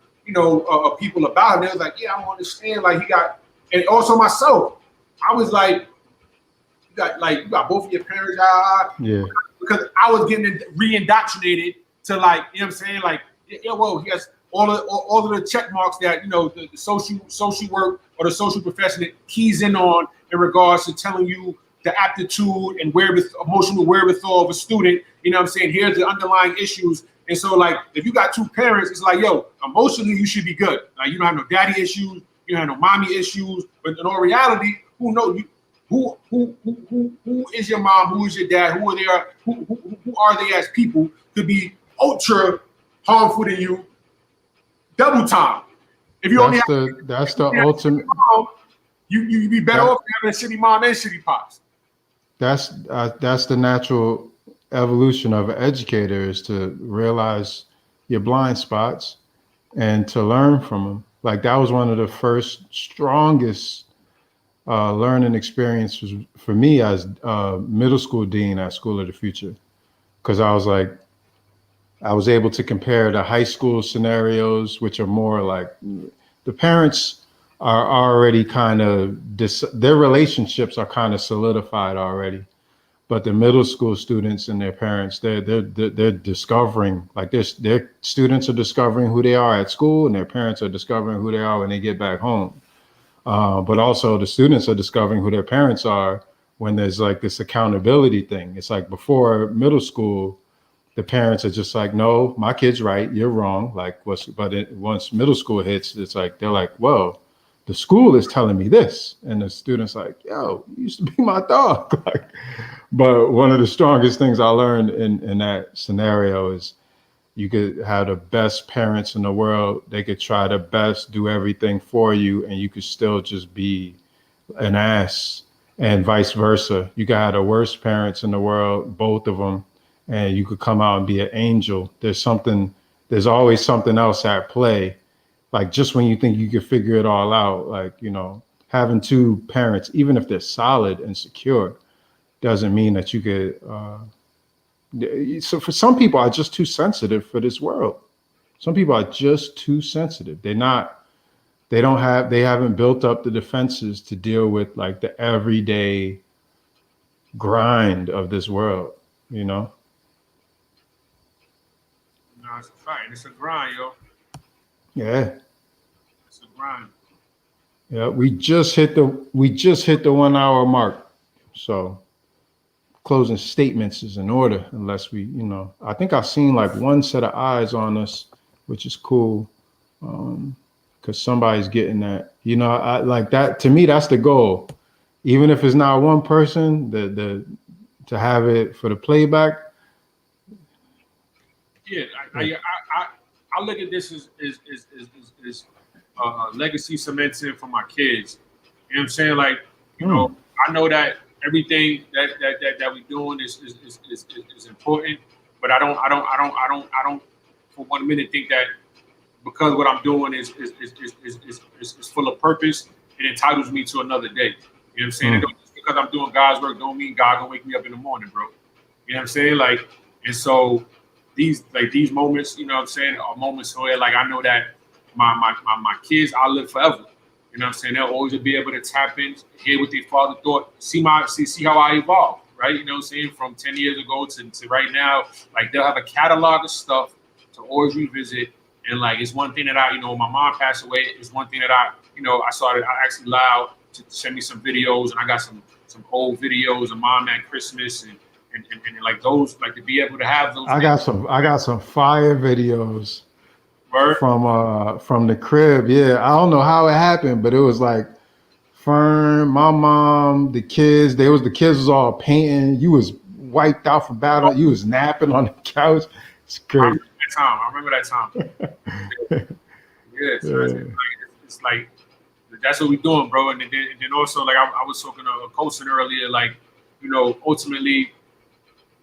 Speaker 2: people about it. They was like, yeah, I don't understand. Like he got, and also myself, I was like, you got both of your parents,
Speaker 1: Yeah.
Speaker 2: because I was getting re-indoctrinated to like, you know what I'm saying? Like, yeah, well, he has all of the check marks that, the social work or the social profession that keys in on in regards to telling you the aptitude and emotional wherewithal of a student, you know what I'm saying? Here's the underlying issues. And so like, if you got two parents, it's like, yo, emotionally, you should be good. Like you don't have no daddy issues, you don't have no mommy issues, but in all reality, who knows you? Who is your mom? Who is your dad? Who are they as people? Could be ultra harmful to you, double time. If you
Speaker 1: That's the ultimate.
Speaker 2: Mom, you be better off having a shitty mom and shitty pops.
Speaker 1: That's the natural evolution of an educator is to realize your blind spots and to learn from them. Like that was one of the first strongest learning experiences for me as middle school dean at School of the Future, because I was able to compare the high school scenarios, which are more like the parents are already kind of their relationships are kind of solidified already, but the middle school students and their parents they're discovering, like their students are discovering who they are at school, and their parents are discovering who they are when they get back home. But also the students are discovering who their parents are when there's like this accountability thing. It's like before middle school, the parents are just like, no, my kid's right, you're wrong. Like once middle school hits, it's like, they're like, well, the school is telling me this. And the student's like, yo, you used to be my dog. Like, but one of the strongest things I learned in that scenario is you could have the best parents in the world. They could try the best, do everything for you, and you could still just be an ass, and vice versa. You could have the worst parents in the world, both of them, and you could come out and be an angel. There's always something else at play. Like just when you think you can figure it all out, like, having two parents, even if they're solid and secure, doesn't mean that you could. So for some people are just too sensitive for this world. Some people are just too sensitive. They haven't built up the defenses to deal with like the everyday grind of this world, you know?
Speaker 2: No, it's a fact. It's a grind, yo.
Speaker 1: Yeah.
Speaker 2: It's a grind.
Speaker 1: Yeah. We just hit the 1 hour mark. So closing statements is in order unless I think I've seen like one set of eyes on us, which is cool. Because somebody's getting that. I like that. To me, that's the goal. Even if it's not one person, to have it for the playback.
Speaker 2: Yeah, I look at this as legacy cementing for my kids. You know what I'm saying? Like, I know that everything that we're doing is important, but I don't for 1 minute think that because what I'm doing is full of purpose, it entitles me to another day. You know what I'm saying? Just because I'm doing God's work don't mean God gonna wake me up in the morning, bro. You know what I'm saying? Like, and so these moments, you know what I'm saying, are moments where like I know that my kids, I'll live forever. You know what I'm saying? They'll always be able to tap in, hear what their father thought, see how I evolve, right? You know what I'm saying? From 10 years ago to right now, like they'll have a catalog of stuff to always revisit. And like, it's one thing that when my mom passed away, it's one thing that I actually allowed to send me some videos, and I got some old videos of mom at Christmas and like those, like to be able to have those.
Speaker 1: I got some fire videos.
Speaker 2: Word?
Speaker 1: From the crib. Yeah, I don't know how it happened, but it was like Fern, my mom, the kids. The kids was all painting. You was wiped out for battle. You was napping on the couch. It's great.
Speaker 2: I remember that time. Yeah, so it's like that's what we're doing, bro. And then also, like I was talking to Colson earlier, like ultimately,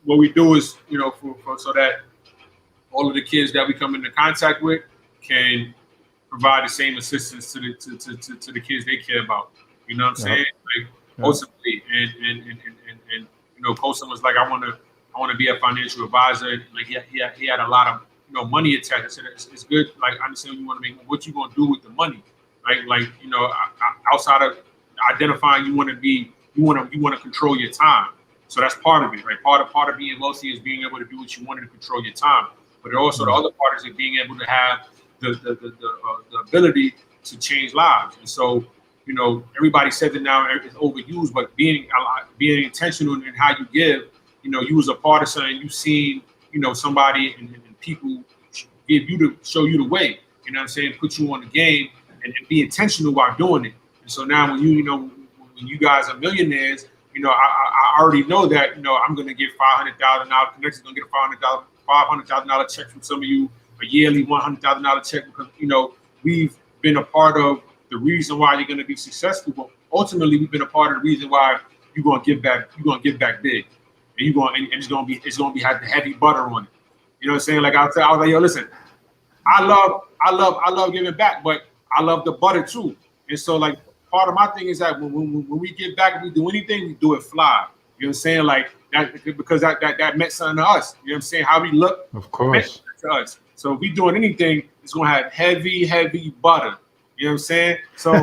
Speaker 2: what we do is for so that all of the kids that we come into contact with can provide the same assistance to the kids they care about. You know what I'm saying? Like ultimately, and Colson was like, I want to be a financial advisor. Like he had a lot of money attached. I said it's good. Like I understand what you want to make. What you gonna do with the money? Like outside of identifying, you want to control your time. So that's part of it, right? Part of being wealthy is being able to do what you want to control your time. But also the other part is being able to have the ability to change lives. And so, everybody says it now, it's overused, but being intentional in how you give, you was a part of something, you've seen, somebody and people show you the way, you know what I'm saying, put you on the game and be intentional while doing it. And so now when when you guys are millionaires, I already know that, I'm going to get $500,000. Connection's going to get a $500,000 check from some of you, a yearly $100,000 check, because, we've been a part of the reason why you're going to be successful. But ultimately, we've been a part of the reason why you're going to give back. You're going to give back big, and it's going to be have the heavy butter on it. You know what I'm saying? Like I was like, yo, listen, I love giving back, but I love the butter too. And so like part of my thing is that when we give back and we do anything, we do it fly. You know what I'm saying? Like that, because that meant something to us. You know what I'm saying? How we look,
Speaker 1: of course,
Speaker 2: to us. So if we doing anything, it's gonna have heavy butter. You know what I'm saying? So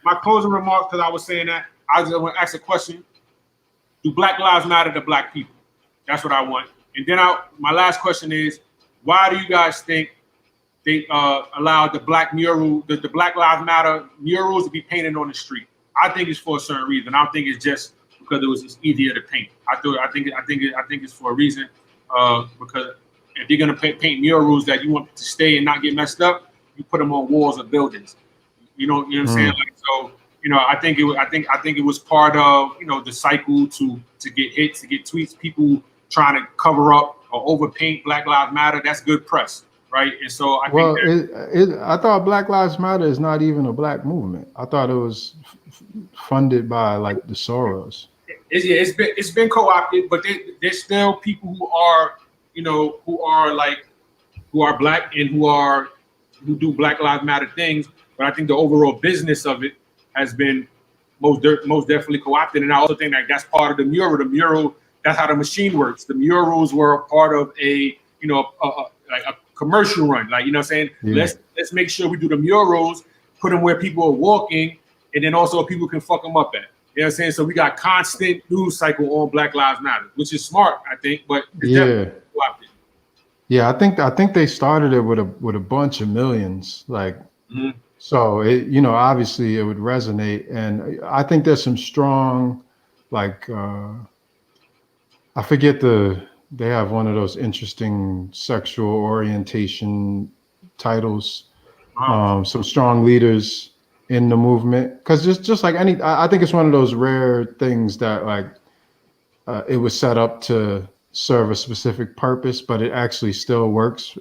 Speaker 2: my closing remarks, because I was saying that, I just want to ask a question: do Black Lives Matter to Black people? That's what I want. And then my last question is, why do you guys think they allowed the Black Lives Matter murals to be painted on the street? I think it's for a certain reason. I don't think it's just because it was just easier to paint. I think it's for a reason. Because if you're gonna paint murals that you want to stay and not get messed up, you put them on walls of buildings. You know what I'm saying? Like, so I think it was part of the cycle to get hits, to get tweets, people trying to cover up or overpaint Black Lives Matter. That's good press, right? And so I think
Speaker 1: I thought Black Lives Matter is not even a black movement. I thought it was funded by like the Soros.
Speaker 2: it's been co-opted, but there's still people who are, you know, who are black and who do Black Lives Matter things. But I think the overall business of it has been most definitely co-opted. And I also think that that's part of the mural. The mural, that's how the machine works. The murals were a part of a, you know, like a commercial run. Like, you know what I'm saying? Yeah. Let's make sure we do the murals, put them where people are walking, and then also people can fuck them up at. You know what I'm saying? So we got constant news cycle on Black Lives Matter, which is smart, I think, but it's definitely co-opted.
Speaker 1: Yeah, I think they started it with a bunch of millions, like, so it, you know, obviously it would resonate, and I think there's some strong, like, I forget they have one of those interesting sexual orientation titles, some strong leaders in the movement, because just like I think it's one of those rare things that like it was set up to serve a specific purpose, but it actually still works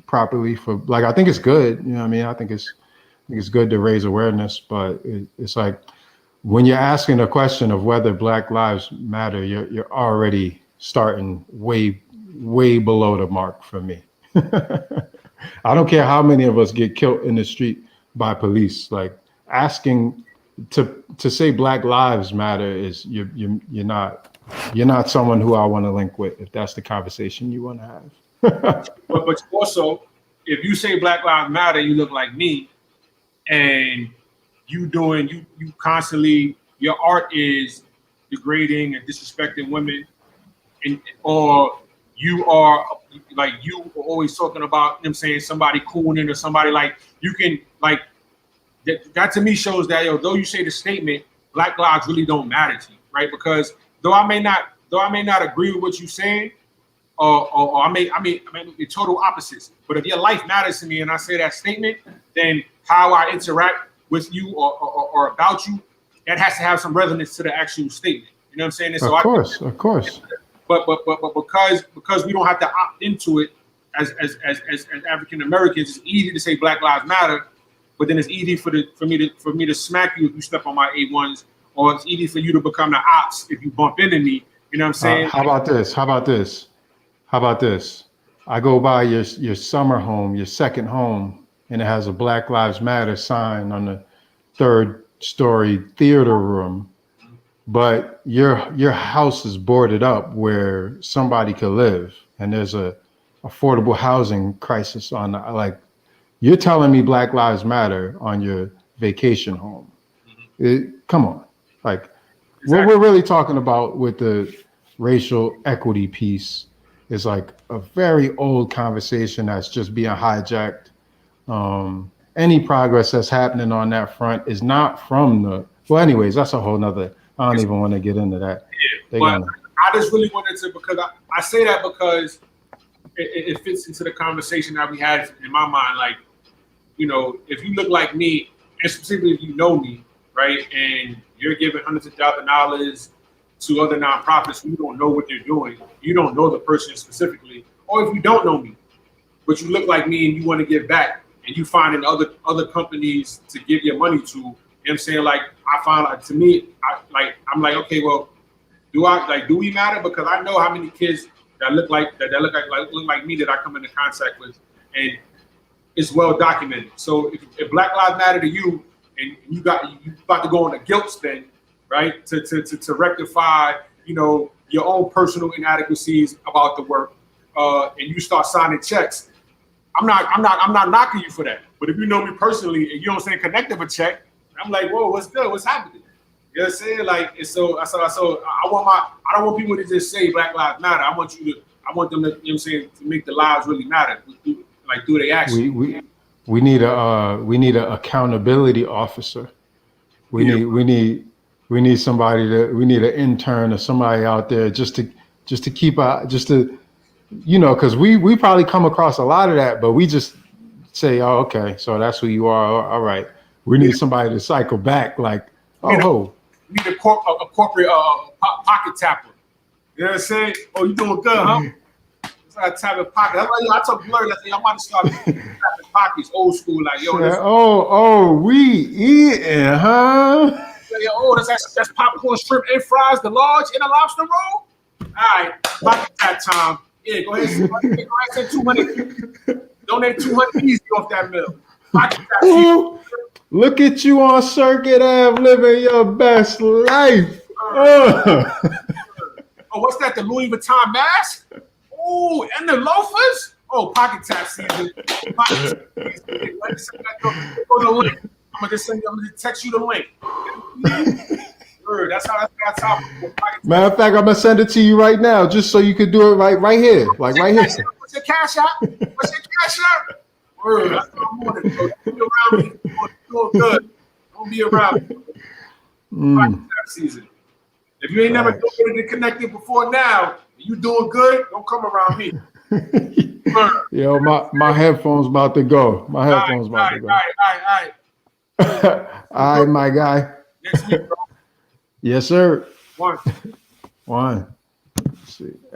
Speaker 1: properly for, like, I think it's good. You know what I mean? I think it's good to raise awareness, but it's like when you're asking a question of whether Black Lives Matter, you're already starting way below the mark for me. I don't care how many of us get killed in the street by police. Like, asking to say Black Lives Matter is you're not someone who I want to link with, if that's the conversation you want to have.
Speaker 2: but also, if you say Black Lives Matter, you look like me, and you constantly, your art is degrading and disrespecting women, or you are like, you are always talking about them saying somebody cooning or somebody, like, you can, like, that to me shows that, yo, though you say the statement, Black lives really don't matter to you, right? Because though I may not agree with what you're saying, or I may be total opposites, but if your life matters to me and I say that statement, then how I interact with you or about you, that has to have some resonance to the actual statement. You know what I'm saying? And so
Speaker 1: of course.
Speaker 2: But because we don't have to opt into it as African Americans, it's easy to say Black Lives Matter, but then it's easy for me to smack you if you step on my A1s, or it's easy for you to become the ops if you bump into me. You know what I'm saying?
Speaker 1: How about this? I go by your summer home, your second home, and it has a Black Lives Matter sign on the 3rd story theater room, but your house is boarded up where somebody could live, and there's a affordable housing crisis on, like, you're telling me Black Lives Matter on your vacation home. Come on. Like, what we're really talking about with the racial equity piece is like a very old conversation that's just being hijacked. Any progress that's happening on that front is not from well, anyways, that's a whole nother, I don't even want to get into that.
Speaker 2: Yeah, but I just really wanted to, because I say that because it fits into the conversation that we had in my mind. Like, you know, if you look like me, and specifically if you know me, right, and you're giving hundreds of thousands of dollars to other nonprofits who don't know what they're doing, you don't know the person specifically, or if you don't know me, but you look like me and you want to give back, and you find in other companies to give your money to, you know what I'm saying? Like, I find, like, to me, I'm like, okay, well, do we matter? Because I know how many kids that look like me that I come into contact with, and it's well documented. So if Black Lives Matter to you, and you about to go on a guilt spin, right, to rectify, you know, your own personal inadequacies about the work, and you start signing checks, I'm not knocking you for that. But if you know me personally and you don't say connect of a check, I'm like, whoa, what's good? What's happening? You know what I'm saying? Like, and so I don't want people to just say Black Lives Matter. I want them to, you know what I'm saying, to make the lives really matter. Like, do they actually?
Speaker 1: We need a accountability officer. We need somebody we need an intern or somebody out there just to keep out, just to, you know, because we probably come across a lot of that, but we just say, oh, okay, so that's who you are. All right. We need somebody to cycle back, like, we
Speaker 2: need a corporate pocket tapper. You know what I'm saying? Oh, you doing good, huh? I tap in pocket. I told Blur that I might start tapping pockets, old school, like, yo.
Speaker 1: We eating, huh?
Speaker 2: Yeah, oh, that's popcorn, shrimp, and fries, the large, and a lobster roll. All right, pocket tap time. Yeah, go ahead. Go ahead, send 200. Donate 200 easy off that meal. Pocket tap season.
Speaker 1: Ooh, look at you on Circuit Ave living your best life.
Speaker 2: Oh, what's that? The Louis Vuitton mask? Oh, and the loafers? Oh, pocket tap season. Pocket tap season. Let me send that go to the link. I'm gonna text you the link. That's how.
Speaker 1: Matter of fact, I'm gonna send it to you right now, just so you could do it right here, like right here.
Speaker 2: What's your cash app? What's your cash app? Word, that's what I'm on it, bro. Don't be around me. You're doing good. Don't be around me. Pocket tap season. If you ain't never donated and connected before now, you doing good, don't come around me.
Speaker 1: Yo, my headphones about to go. My headphones about to go.
Speaker 2: All right.
Speaker 1: All right, my guy.
Speaker 2: Next week, bro.
Speaker 1: Yes, sir.
Speaker 2: One.
Speaker 1: One. Let's see.